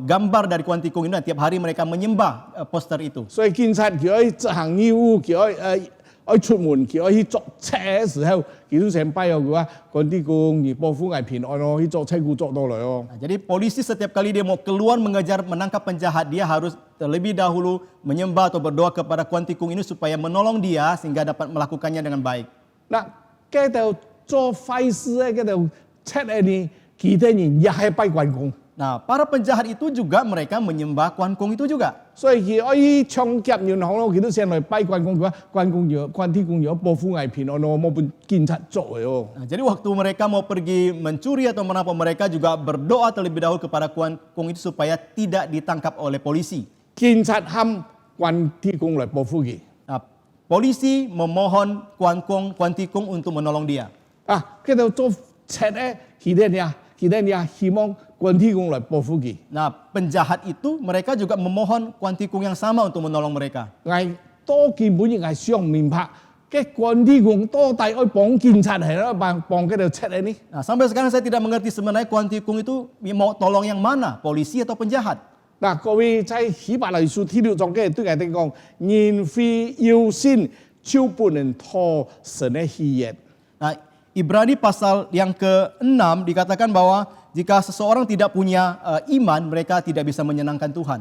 gambar dari Quan Tikong itu dan tiap hari mereka menyembah poster itu. 所以警察佢愛執行義務，佢愛出門，佢愛去作車嘅時候，佢都成拜佢話關帝公，而保護我平安咯，去作車佢作到嚟哦。 Jadi polisi setiap kali dia mau keluar menangkap penjahat, dia harus terlebih dahulu menyembah atau berdoa kepada Quan Tikong ini supaya menolong dia sehingga dapat melakukannya dengan baik. 嗱，嗰度做壞事嘅嗰度出嚟呢，其他人也係拜關公。 Nah, para penjahat itu juga mereka menyembah Quan Kong itu juga. 所以佢可以搶劫銀行咯，佢都上嚟拜關公，佢話關帝公有保護我平安咯，冇本警察做嘅哦。 Nah, jadi waktu mereka mau pergi mencuri atau merampok, mereka juga berdoa terlebih dahulu kepada Quan Kong itu supaya tidak ditangkap oleh polisi. 警察喊關帝公嚟保護佢。 Nah, polisi memohon Quan Tikong untuk menolong dia. 嗰度做賊咧，佢哋也希望關帝公嚟保護佢。 Nah, penjahat itu mereka juga memohon Quan Tikong yang sama untuk menolong mereka. 我多基本係想明白，嘅關帝公到底愛幫警察係咯，幫嗰度賊咧呢？ Nah, sampai sekarang saya tidak mengerti sebenarnya Quan Tikong itu mau tolong yang mana, polisi atau penjahat. 各位在希伯來書第6章嘅對我哋講，人非有信就不能討神嘅喜悅。 Nah, Ibrani pasal yang ke-6 dikatakan bahwa jika seseorang tidak punya iman, mereka tidak bisa menyenangkan Tuhan.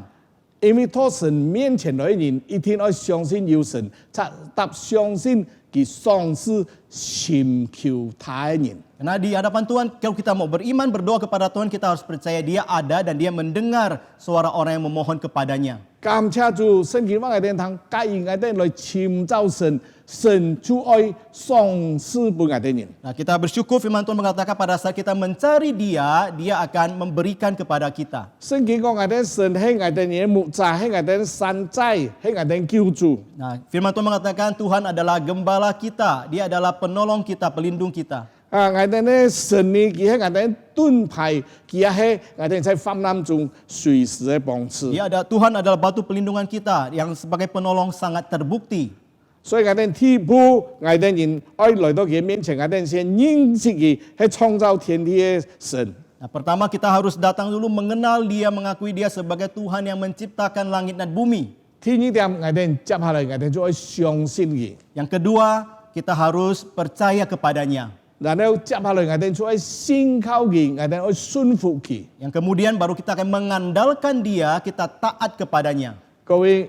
因為討神面前嘅人一定要相信有神，才答相信佢喪失尋求他嘅人。 Karena di hadapan Tuhan, kalau kita mau beriman, berdoa kepada Tuhan, kita harus percaya Dia ada dan Dia mendengar suara orang yang memohon kepadanya. 感謝主，聖經話我哋通介意我哋來尋找神，神就愛喪失俾我哋人。 Nah, kita bersyukur firman Tuhan mengatakan pada saat kita mencari Dia, Dia akan memberikan kepada kita. 聖經講我哋神係我哋嘅牧者，係我哋嘅山寨，係我哋嘅救主。 Nah, firman Tuhan mengatakan Tuhan adalah gembala kita, Dia adalah penolong kita, pelindung kita. 我哋嘅神呢，佢係我哋嘅盾牌，佢係我哋在患難中隨時嘅幫助。 Tuhan adalah batu pelindungan kita yang sebagai penolong sangat terbukti. 所以我哋第一步，我哋人愛來到佢面前，我哋先認識佢係創造天地嘅神。 Nah, pertama kita harus datang dulu mengenal Dia, mengakui Dia sebagai Tuhan yang menciptakan langit dan bumi. 第二點，我哋接下來我哋就要相信佢。 Yang kedua, kita harus percaya kepadanya. 然後接下來我哋就要信靠佢，我哋要順服佢。 Yang kemudian baru kita akan mengandalkan Dia, kita taat kepadanya. 各位，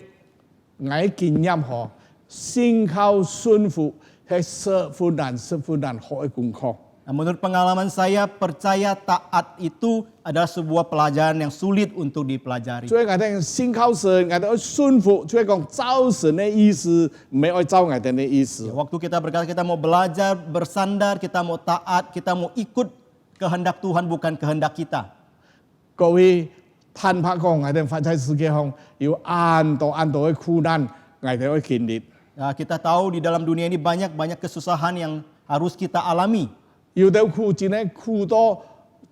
我經驗嗬，信靠順服係十分難學嘅功課。 Nah, menurut pengalaman saya, percaya taat itu adalah sebuah pelajaran yang sulit untuk dipelajari. 所以我哋信靠神，我哋要順服，所以講照神嘅意思，唔係按照我哋嘅意思。 Waktu kita berkata kita mau belajar, bersandar, kita mau taat, kita mau ikut kehendak Tuhan bukan kehendak kita. 各位，坦白講，我哋活在世界上有很多嘅苦難，我哋要經歷。 Nah, kita tahu di dalam dunia ini banyak kesusahan yang harus kita alami. 有啲苦真係苦到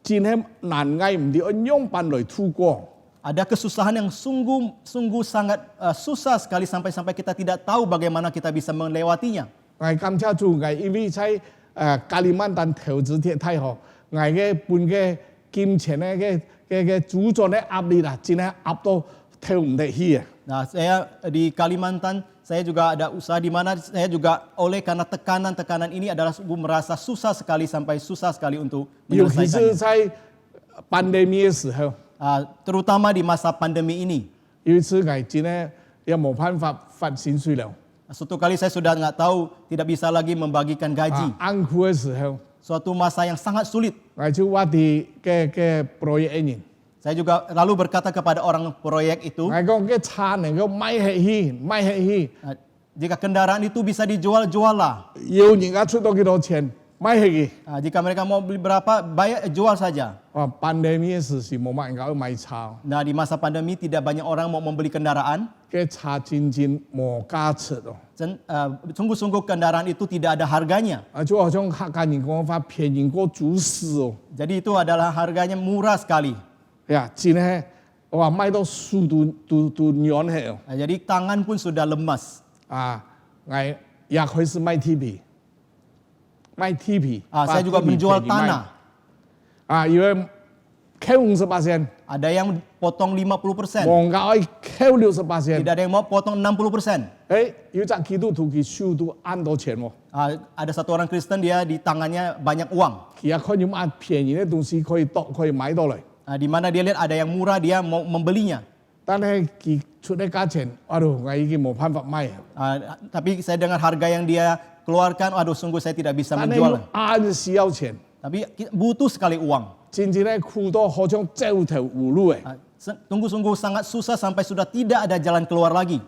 真係難捱，唔知按樣辦來度過。 Ada kesusahan yang sungguh sangat susah sekali sampai kita tidak tahu bagaimana kita bisa melewatinya. 我感謝主，我因為在加里曼丹投資鐵太好，我嘅本嘅金錢嘅主作嘅壓力啦，真係壓到跳唔得起啊！ Nah, saya di Kalimantan saya juga ada usaha di mana saya juga oleh karena tekanan-tekanan ini adalah merasa susah sekali sampai susah sekali untuk 尤其是 menyelesaikannya. 在pandemi 的时候， Terutama di masa pandemi ini. 有一次我真的也冇辦法發薪水了。 Suatu kali saya sudah nggak tahu, tidak bisa lagi membagikan gaji. 安苦的時候， Suatu masa yang sangat sulit. 我就話啲嘅 project 嘅人， Saya juga lalu berkata kepada orang proyek itu, 我講嘅車能夠買起去，買起去， jika kendaraan itu bisa dijual-jual lah. 要人家出到幾多錢，買起去。 Jika mereka mau beli berapa, bayar jual saja. pandemi 嘅時是冇乜人夠買車， Nah, di masa pandemi tidak banyak orang mau membeli kendaraan. 嘅車真冇價值哦。 Sungguh-sungguh kendaraan itu tidak ada harganya. 就好像客家人講法便宜過主事哦。 Jadi itu adalah harganya murah sekali. 呀，真係我話買到樹都軟起哦。 Jadi tangan pun sudah lemas. 我也開始賣 TP， 賣 TP。 Saya juga menjual tanah. 因為扣50%， Ada yang potong 50%. 望價可以扣60%。 Tidak ada yang mau potong 60%. 有隻基督徒佢收到按多錢喎， Ada satu orang Kristen, dia di tangannya banyak uang. 佢也可以按便宜嘅東西可以買到嚟， Di mana dia lihat ada yang murah, dia mau membelinya. 但係佢出嘅價錢，我已經冇辦法買。 Tapi saya dengar harga yang dia keluarkan, aduh sungguh saya tidak bisa 但係 menjual. 要按需要錢， Tapi butuh sekali uang. 真正咧苦到好像走投無路誒。 Sungguh-sungguh sangat susah sampai sudah tidak ada jalan keluar lagi.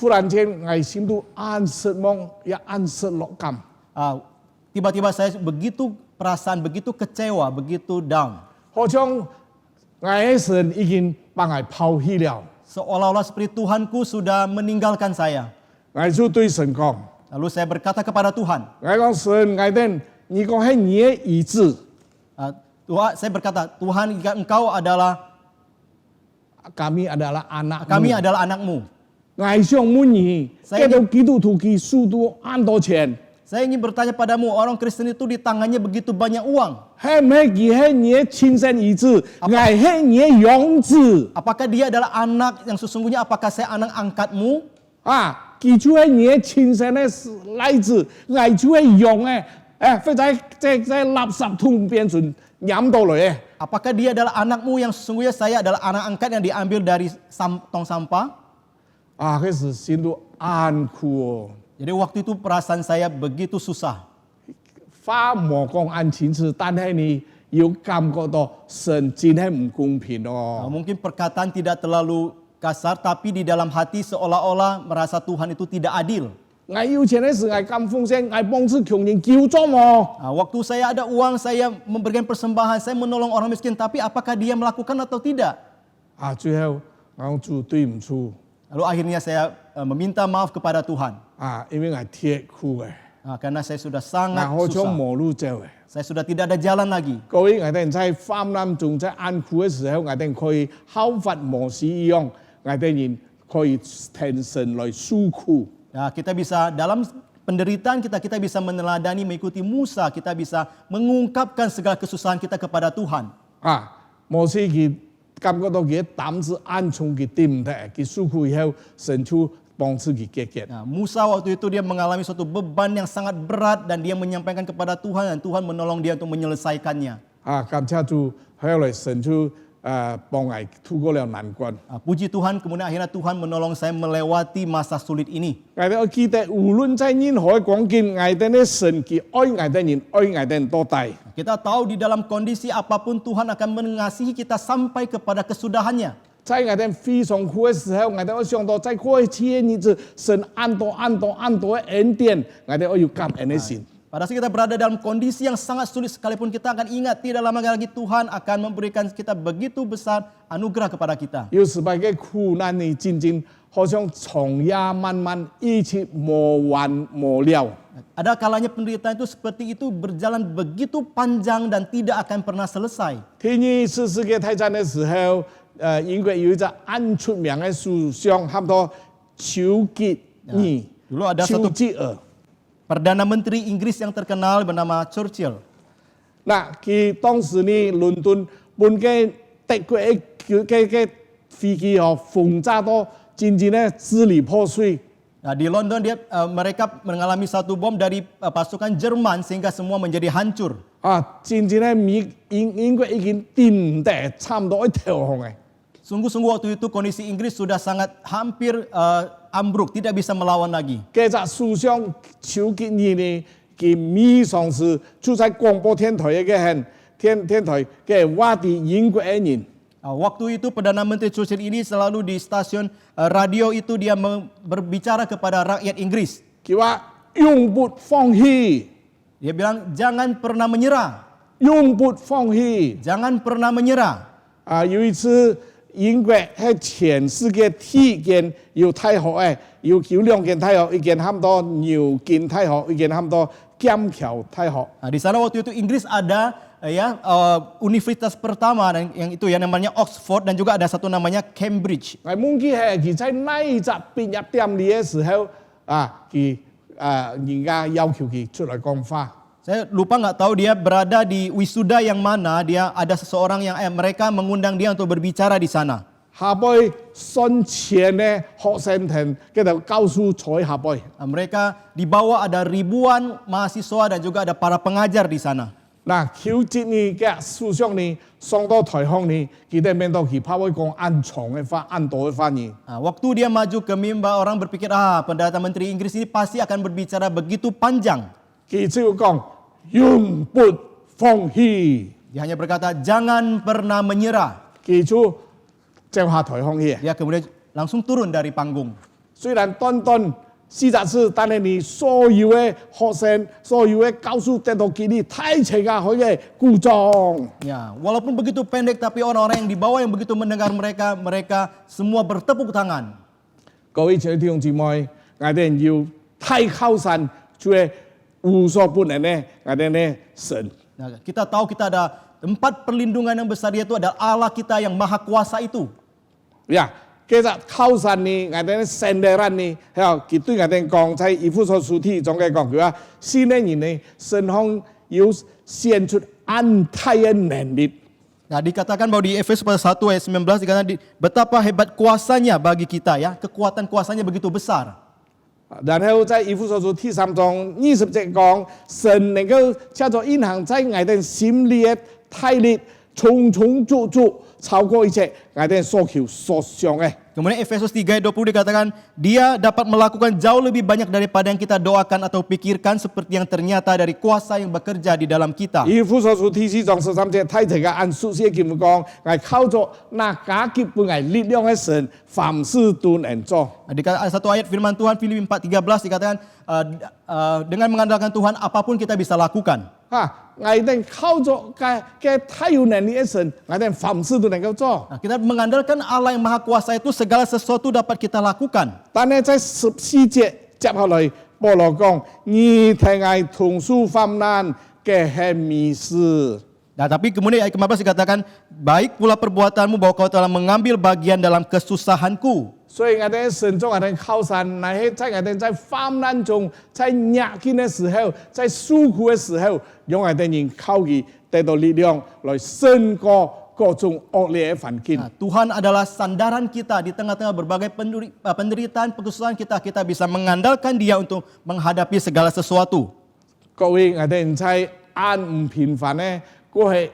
忽然間我心都按失望，也按失落感。 Tiba-tiba saya begitu perasaan, begitu kecewa, begitu down. 好像我嘅神已經把我拋棄了。 Seolah-olah seperti Tuhanku sudah meninggalkan saya. 我就對神講： Lalu saya berkata kepada Tuhan, 我講神，我哋你講係你嘅兒子， Tuhan, saya berkata, Tuhan jika Engkau adalah, kami adalah anak kami adalah anakmu. 我想問你，Saya 基督基督徒佢收到按多錢？ Saya ingin bertanya padamu, orang Kristen itu di tangannya begitu banyak uang. 係唔係佢係你嘅親生兒子？我係你嘅養子 Apakah dia adalah anak yang sesungguhnya? Apakah saya anak angkatmu? 佢就係你嘅親生嘅兒子，我就係養嘅，會在垃圾桶邊存飲到嚟嘅。 Apakah dia adalah anakmu yang sesungguhnya saya adalah anak angkat yang diambil dari tong sampah? 嗰時心都暗苦哦。 Jadi waktu itu perasaan saya begitu susah. 話冇講按錢次，但係你要感覺到神真係唔公平哦。 Mungkin perkataan tidak terlalu kasar, tapi di dalam hati seolah-olah merasa Tuhan itu tidak adil. 我要錢嘅時，我咁奉獻，我幫助窮人救咗我。 Waktu saya ada uang, saya memberikan persembahan, saya menolong orang miskin, tapi apakah dia melakukan atau tidak? 最後我做對唔住， Lalu akhirnya saya meminta maaf kepada Tuhan. 因為我鐵苦嘅， Karena saya sudah 我 sangat 好像 susah. 冇路走嘅。 Saya sudah tidak ada jalan lagi. 各位，我哋在泛濫中，在暗苦嘅時候，我哋可以效法摩西一樣，我哋人可以聽神來訴苦。 Kita bisa dalam penderitaan kita bisa meneladani, mengikuti Musa, kita bisa mengungkapkan segala kesusahan kita kepada Tuhan. 摩西佢感覺到佢膽子暗重，佢掂唔得，佢訴苦以後，神就幫助佢解決。 Musa waktu itu dia mengalami suatu beban yang sangat berat dan dia menyampaikan kepada Tuhan dan Tuhan menolong dia untuk menyelesaikannya. 感謝主，後來神就幫我渡過了難關。 Puji Tuhan, kemudian akhirnya Tuhan menolong saya melewati masa sulit ini. 我哋記得無論在任何環境，我哋嘅神佢愛我哋人，愛我哋人多大。 Kita tahu di dalam kondisi apapun Tuhan akan mengasihi kita sampai kepada kesudahannya. 在我哋非常苦嘅時候，我哋要想到在過去嘅日子，神按多嘅恩典，我哋要感恩嘅心。 Pada saat kita berada dalam kondisi yang sangat sulit sekalipun, kita akan ingat tidak lama lagi Tuhan akan memberikan kita begitu besar anugerah kepada kita. 有時候嘅苦難你真正好像長夜漫漫，一直無完無了。 Ada kalanya penderitaan itu seperti itu berjalan begitu panjang dan tidak akan pernah selesai. 第二次世界大戰嘅時候，英國有一隻很出名嘅首相，喊做丘吉爾。 Dulu ada satu 丘吉爾。 Perdana Menteri Inggris yang terkenal bernama Churchill. 佢當時呢倫敦本嘅德國嘅飛機轟炸到真正咧支離破碎。Nah, di London mereka mengalami satu bom dari pasukan Jerman sehingga semua menjadi hancur. 真正咧英國已經掂地差唔多一條紅嘅。 Sungguh-sungguh waktu itu kondisi Inggris sudah sangat hampir ambruk, tidak bisa melawan lagi. 繼隻思想手結義呢，佢米上是住在廣播天台嘅天台嘅我哋英國嘅人。 Waktu itu Perdana Menteri Churchill ini selalu di stasiun radio itu dia berbicara kepada rakyat Inggris. 佢話永不放棄， Dia bilang jangan pernah menyerah, 永不放棄。 jangan pernah menyerah. 有一次英國喺全世界第一間有太學嘅，有兩間太學，一間差唔多牛津太學，一間差唔多劍橋太學。 Nah, di sana waktu itu Inggris ada universitas pertama dan yang itu ya namanya Oxford dan juga ada satu namanya Cambridge. 我忘記係佢在哪一集畢業典禮嘅時候人家要求佢出來講話。 Saya lupa nggak tahu dia berada di wisuda yang mana, dia ada seseorang yang mereka mengundang dia untuk berbicara di sana. 下輩信前嘅學生團，佢就教書坐下輩。 Nah, mereka di bawah ada ribuan mahasiswa dan juga ada para pengajar di sana. 嗱，佢接呢嘅思想呢，上到台上呢，佢哋面到佢怕會講按長嘅話，按多嘅話呢。 Nah, waktu dia maju ke mimbar, orang berpikir Perdana Menteri Inggris ini pasti akan berbicara begitu panjang. 佢只要講永不放棄， Dia hanya berkata jangan pernah menyerah. 佢就走下台上去。 Dia kemudian langsung turun dari panggung. 雖然短短40次，但係你所有嘅學生、所有嘅教書得到佢哋太齊嘅佢嘅鼓掌。 Ya, walaupun begitu pendek tapi orang-orang yang di bawah yang begitu mendengar mereka semua bertepuk tangan. 各位弟兄姊妹，我哋要太靠神，就係無所不能嘅我哋嘅神。 Nah, kita tahu kita ada tempat perlindungan yang besar, yaitu adalah Allah kita yang maha kuasa itu. 呀，其實靠神呢，我哋聖地人呢，佢對我哋講，在以弗所書體中嘅講，佢話新嘅人呢，神方要顯出安泰嘅能力。 Nah, dikatakan bahwa di Efesus pasal 1 ayat 19 dikatakan betapa hebat kuasanya bagi kita ya, kekuatan kuasanya begitu besar. 然後在以弗所書第3章20節講，神能夠借着隱行在我哋心裏嘅泰力，重重足足超過一切我哋所求所想嘅。 Kemudian Efesus 3 ayat 20 dikatakan dia dapat melakukan jauh lebih banyak daripada yang kita doakan atau pikirkan seperti yang ternyata dari kuasa yang bekerja di dalam kita. 以弗所書第4章13節睇齊嘅按書寫經講，我靠着那加給本我力量嘅神，凡事都能做。 Ada satu ayat firman Tuhan Filipi 4:13 dikatakan dengan mengandalkan Tuhan apapun kita bisa lakukan. 我哋靠着嘅太有能力嘅神，我哋凡事都能夠做。 Nah, kita mengandalkan Allah yang maha kuasa itu segala sesuatu dapat kita lakukan. 但係在14節接下來，保羅講：你聽我同屬患難嘅係迷失。 Nah, tapi kemudian ayat 15 dikatakan, baik pula perbuatanmu bahwa kau telah mengambil bagian dalam kesusahanku. 所以我哋神中我哋靠神，乃係在我哋在患難中，在逆境嘅時候，在受苦嘅時候，讓我哋人靠佢得到力量，來勝過各種惡劣嘅環境。 Nah, Tuhan adalah sandaran kita di tengah-tengah berbagai penderitaan, kesusahan kita. Kita bisa mengandalkan Dia untuk menghadapi segala sesuatu. 各位我哋在按唔平凡咧，嗰係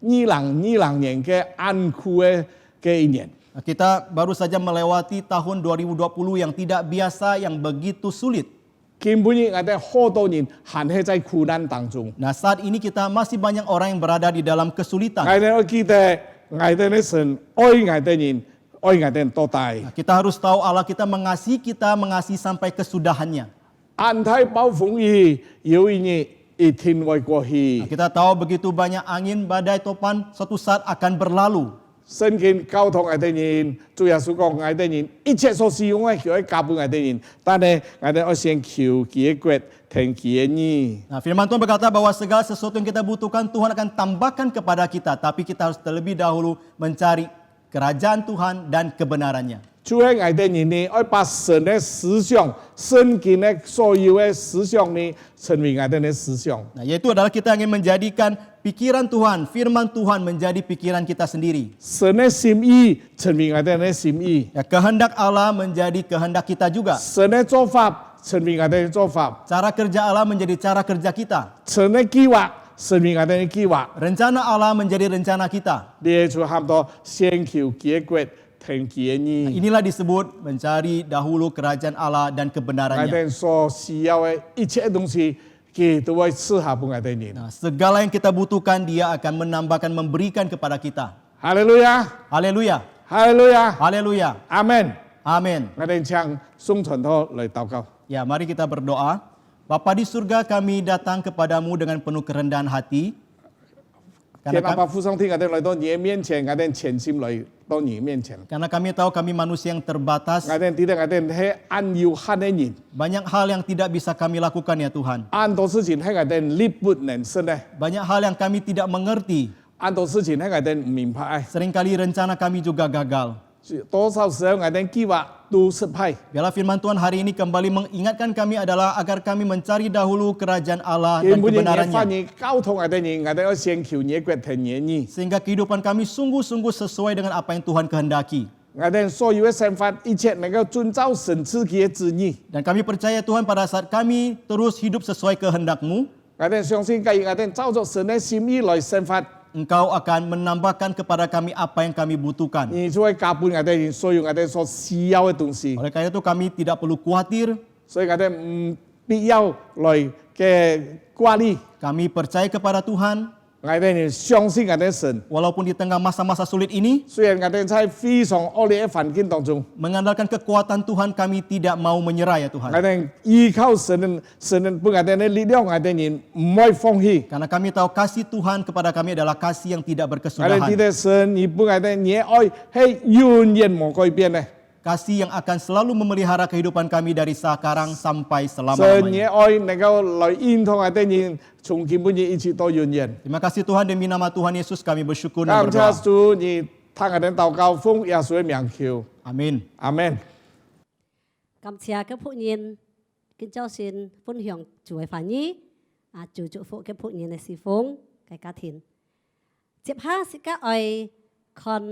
2020年嘅按苦嘅一年。 Nah, kita baru saja melewati tahun 2020 yang tidak biasa, yang begitu sulit. 根本我哋好多人陷喺在苦難當中。 Nah, saat ini kita masih banyak orang yang berada di dalam kesulitan. 我哋要記得，我哋嘅神愛我哋人，愛我哋到底。 Nah, kita harus tahu Allah kita, mengasihi sampai kesudahannya. 安太暴風雨，有一日一定會過去 Nah,。kita tahu begitu banyak angin, badai, topan, suatu saat akan berlalu. 聖經交託我哋人，主耶穌講我哋人一切所使用嘅叫佢交俾我哋人，但係我哋要先求佢嘅國，聽佢嘅義。 Nah, firman Tuhan berkata bahwa segala sesuatu yang kita butuhkan Tuhan akan tambahkan kepada kita, tapi kita harus terlebih dahulu mencari kerajaan Tuhan dan kebenarannya. 就喺我哋人呢，要把神的思想、圣经的所有的思想呢，成为我哋的思想。 Nah, yaitu adalah kita ingin menjadikan pikiran Tuhan, firman Tuhan menjadi pikiran kita sendiri. 神的心意成为我哋的心意， Ya, kehendak Allah menjadi kehendak kita juga. 神的做法成为我哋的做法， Cara kerja Allah menjadi cara kerja kita. 神的计划成为我哋的计划。 Rencana Allah menjadi rencana kita. 呢就喊到先求解決天其嘅義， Inilah disebut mencari dahulu kerajaan Allah dan 我 kebenarannya. 哋所需要嘅一切東西，佢都會賜下俾我哋人。 Nah, segala yang kita butuhkan dia akan menambahkan, memberikan kepada kita. 哈利路亞， Haleluya. 哈利路亞， Haleluya. 阿門。 Amin. 我哋請宋傳道嚟禱告。 Ya, mari kita berdoa. Bapa di surga, kami datang kepadamu dengan penuh kerendahan hati. 天 Karena 阿爸父上天，我哋嚟到你嘅面前，我哋全心嚟到你面前。 kami tahu kami manusia yang terbatas. 我哋知道我哋係按有限嘅人， Banyak hal yang tidak bisa kami lakukan ya Tuhan. 按多事情係我哋力不能勝嘅， Banyak hal yang kami tidak mengerti. 按多事情係我哋唔明白。 Seringkali rencana kami juga gagal. 多少時候我哋計劃都失敗。 Biarlah firman Tuhan hari ini kembali mengingatkan kami adalah agar kami mencari dahulu kerajaan Allah dan 原本嘅翻 kebenarannya. 譯交通我哋人，我哋要先求你決定你義。 Sehingga kehidupan kami sungguh-sungguh sesuai dengan apa yang Tuhan kehendaki. 我哋所有嘅想法，一切能夠遵照神賜佢嘅旨意。 Dan kami percaya Tuhan pada saat kami terus hidup sesuai kehendak-Mu, 我哋相信，假如我哋照着神嘅心意來生活， Engkau akan menambahkan kepada kami apa yang kami butuhkan. 你就會加倍我哋所有我哋所需要嘅東西。 Oleh karena itu kami tidak perlu khawatir. 所以我哋唔必要來嘅掛慮， Kami percaya kepada Tuhan 我哋相信我哋神。 walaupun di tengah masa-masa sulit ini. 雖然我哋喺非常惡劣嘅環境當中， Mengandalkan kekuatan Tuhan kami tidak mau menyerah ya 我 Tuhan. 哋依靠神俾我哋嘅力量，我哋人唔可以放棄。 Karena kami tahu kasih Tuhan kepada kami adalah kasih yang tidak 我哋知 berkesudahan. 道神而俾我哋嘅愛係永遠冇改變嘅。 Kasih yang akan selalu memelihara kehidupan kami dari sekarang sampai 神 selama-lamanya. 嘅愛能夠來認同我哋人，從根本一直到永遠。 Terima kasih Tuhan, demi nama Tuhan Yesus kami bersyukur 感 dan 謝 berdoa. 主，你聽我哋禱告，奉耶穌嘅名求， Amin. 阿門。感謝嘅僕人，今朝先分享主嘅話語，祝福嘅僕人嘅侍奉嘅家庭。接下時間我看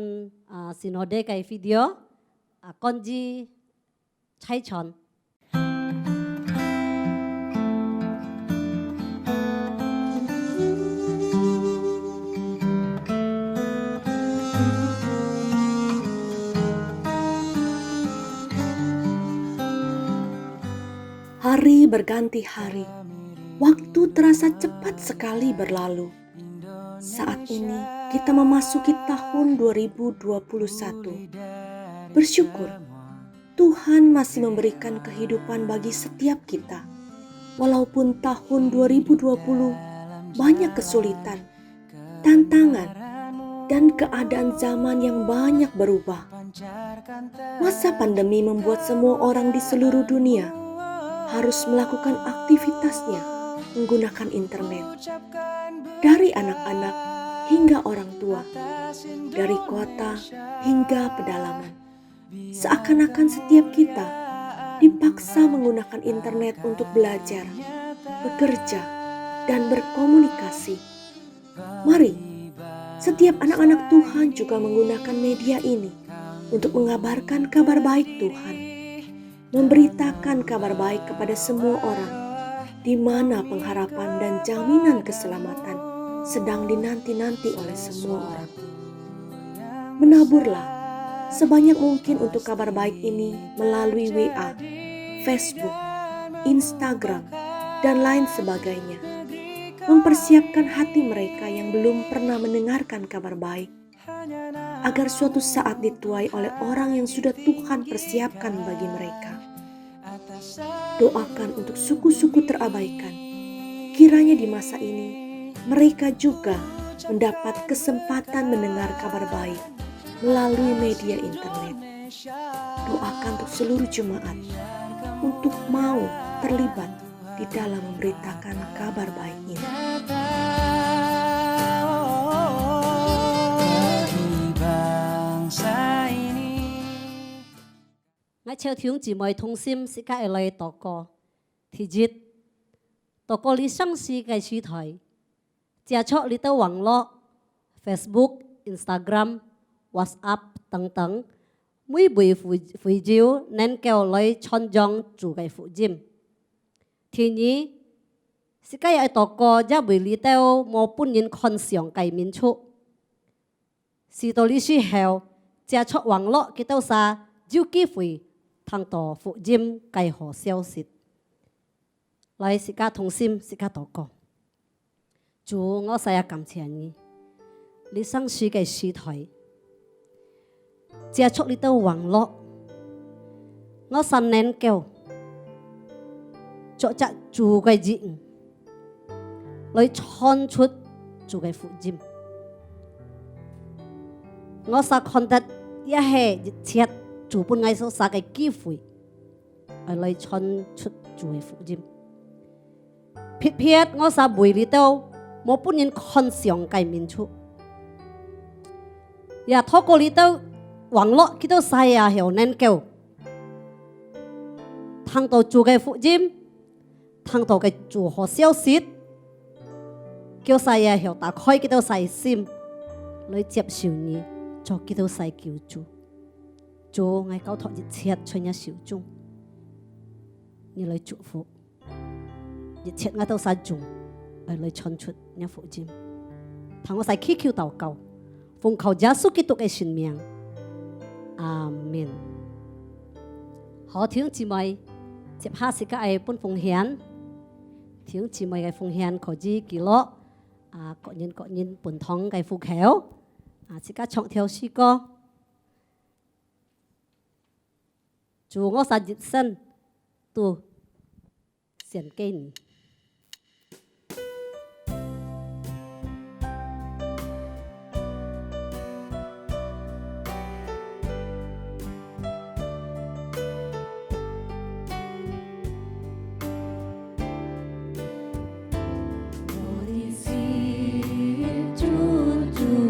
sinode嘅 video，con di Chai Chon。 Hari berganti hari, waktu terasa cepat sekali berlalu. Saat ini kita memasuki tahun 2021. Bersyukur, Tuhan masih memberikan kehidupan bagi setiap kita. Walaupun tahun 2020 banyak kesulitan, tantangan, dan keadaan zaman yang banyak berubah. Masa pandemi membuat semua orang di seluruh dunia harus melakukan aktivitasnya menggunakan internet. Dari anak-anak hingga orang tua, dari kota hingga pedalaman. Seakan-akan setiap kita dipaksa menggunakan internet untuk belajar, bekerja, dan berkomunikasi. Mari, setiap anak-anak Tuhan juga menggunakan media ini untuk mengabarkan kabar baik Tuhan. Memberitakan kabar baik kepada semua orang, di mana pengharapan dan jaminan keselamatan sedang dinanti-nanti oleh semua orang. Menaburlah sebanyak mungkin untuk kabar baik ini melalui WA, Facebook, Instagram, dan lain sebagainya. Mempersiapkan hati mereka yang belum pernah mendengarkan kabar baik, agar suatu saat dituai oleh orang yang sudah Tuhan persiapkan bagi mereka. Doakan untuk suku-suku terabaikan. Kiranya di masa ini mereka juga mendapat kesempatan mendengar kabar baik melalui media internet. Doakan untuk seluruh jemaat untuk mau terlibat di dalam memberitakan kabar baik ini. 我朝弟兄姊妹同心，是家來禱告。第一，禱告你上司嘅書台，接觸你的網絡 ，Facebook、Instagram、WhatsApp 等等，每部會照能夠來傳揚主嘅福音。第二，是家要禱告，一為你到冇本人看上嘅民族，是到你時候接觸網絡嘅到啥有機會。通到福音介好消息，來是家同心，是家禱告。主，我實在感謝你，你上書嘅書台，接觸你到網絡，我實能夠作隻主嘅旨，來傳出主嘅福音。我實看得一係切。主本愛所撒嘅機會，來傳出主嘅福音。偏偏我撒為你到冇本人看上嘅民族，也透過你到網絡，佢都使也係能夠聽到主嘅福音，聽到嘅主好消息，叫使也係打開佢都使心來接受你，做佢都使救主。主，我交託一切在你手中，你來祝福，一切我都使用，來傳出你福音。同我使祈求禱告，奉靠耶穌基督嘅聖名，阿門。好，弟兄姊妹，接下時間係本奉獻，弟兄姊妹嘅奉獻可以記錄，各人本堂嘅戶口，時間唱跳詩歌。主，我撒一生都獻給你。我的心主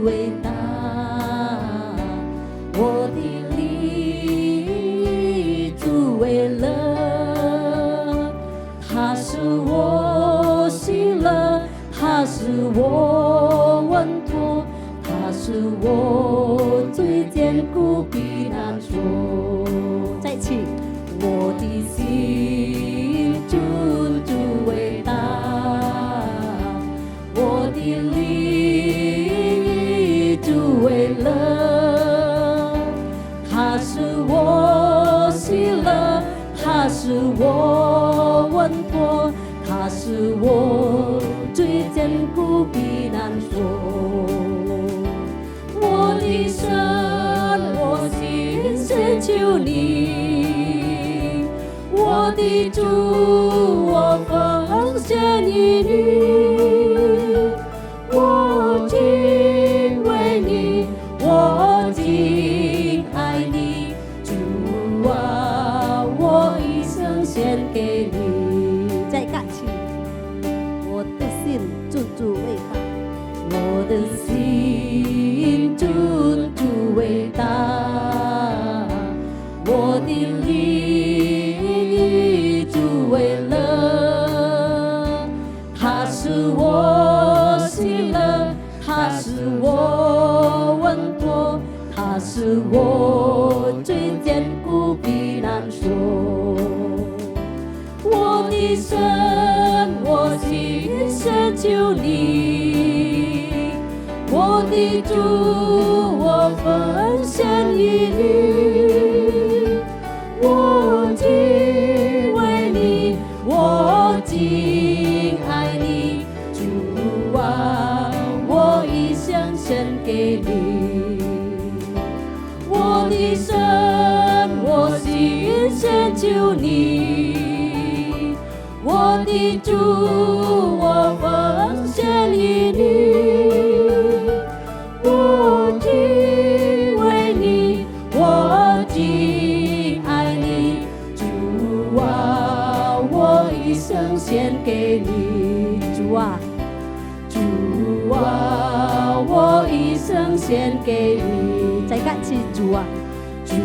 偉大，我的为了他是我喜乐，他是我稳妥，他是我最坚固避难所。再一次，我的心主伟大，我的灵主为乐，他是我喜乐，他是我稳妥，他是我最坚固避难所。我的神，我心深求你，我的主，我奉献于你，我敬畏你，我敬爱你，主啊，我一生献给你。再感謝，我的心尊主偉大，我的心尊主伟大，我的灵主为乐，他是我喜乐，他是我稳妥，他是我最坚固避难所。我的神，我心深求你，我的主，我奉献于你，我敬畏你，我敬爱你，主啊，我一生献给你。我的神，我心深求你，我的主，我奉献于你，我敬畏你，我敬爱你，主啊，我一生献给你，主啊，主啊，我一生献给你。再感謝主啊！主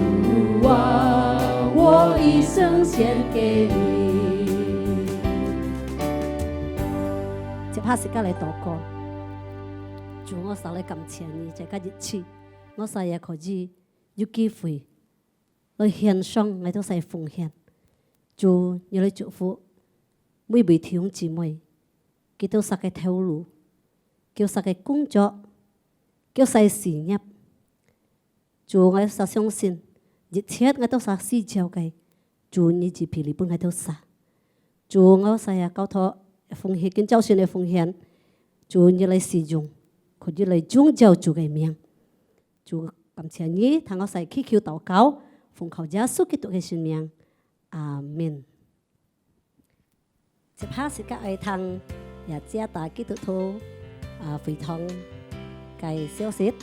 啊，我一生献给你。接下時間嚟禱告，主我實嚟感謝你，這個日子我實也可以有機會來獻上嚟到世奉獻。主要嚟祝福每位弟兄姊妹，佢都實嘅透露，叫實嘅工作，叫實事業。主我實相信，一切我都實施照嘅。主你自皮裏本我都實。主我實也交託奉獻，跟周旋嘅奉獻，主你嚟使用，佢要嚟宗教主嘅名。主感謝你，聽我實祈求禱告，奉靠耶穌基督嘅聖名。阿門。接下時間愛聽也加大基督徒會堂嘅消息。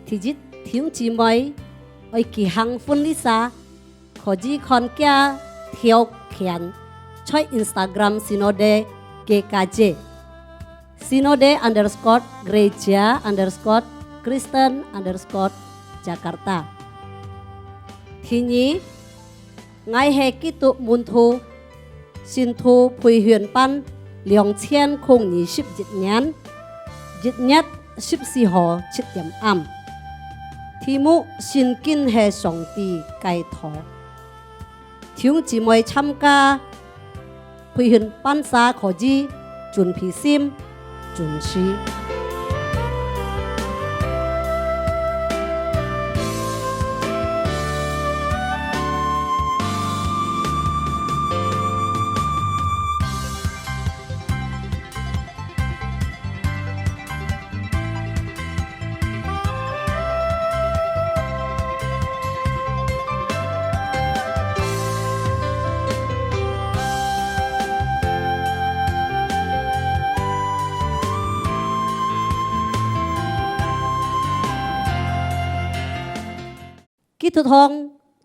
第一，弟兄姊妹愛舉行婚禮時，可以看見條件在 Instagram Sinode GKJ Sinode _Gereja _Kristen _Jakarta。Thứ nhì, ngài hệ kỹ tục môn thu, xin thu bùi huyền ban, 2020 年, dịch nhất 14 hồ 7 điểm âm. Thi mục xin kinh hệ song ti cải thọ. Thiếu chỉ mới tham gia bùi huyền ban xa khó di, chuẩn bị sim, chuẩn sĩ.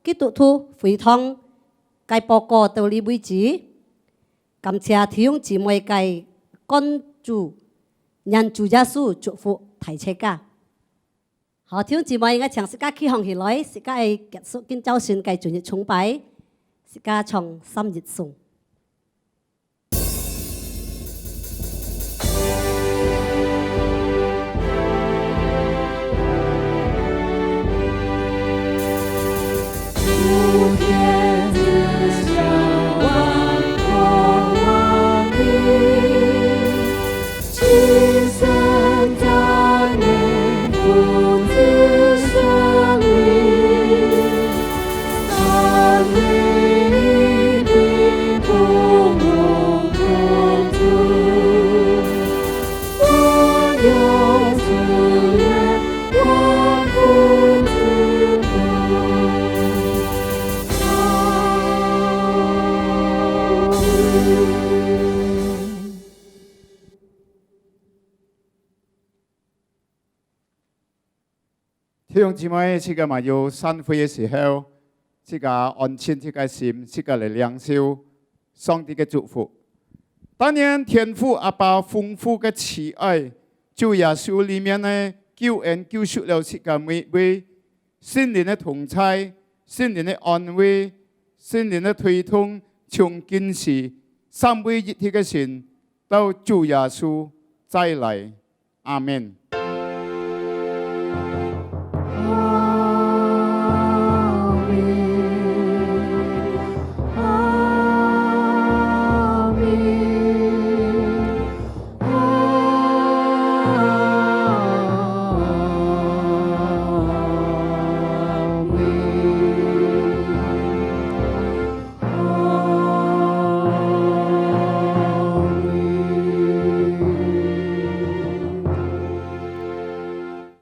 Kỹ thuật thu phủy thông cái báo cáo từ lý bùi chỉ cảm謝弟兄姊妹cái con chủ nhân chủ gia sư祝福提車家。好，弟兄姊妹，我將時間起行起來，時間係結束跟周旋嘅主日崇拜，時間從3日送。弟兄姊妹，這個嘛要散會嘅時候，這個安靜這個心，這個嚟領受上帝嘅祝福。當然，天父阿爸豐富嘅慈愛，主耶穌裏面呢救恩救贖了這個每位，聖靈嘅同在，聖靈嘅安慰，聖靈嘅推動，從今時三位一體嘅神到主耶穌再來，阿門。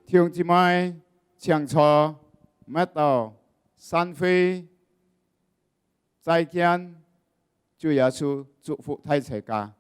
弟兄姊妹，請坐，麥道，散會，再見，主耶穌祝福大家。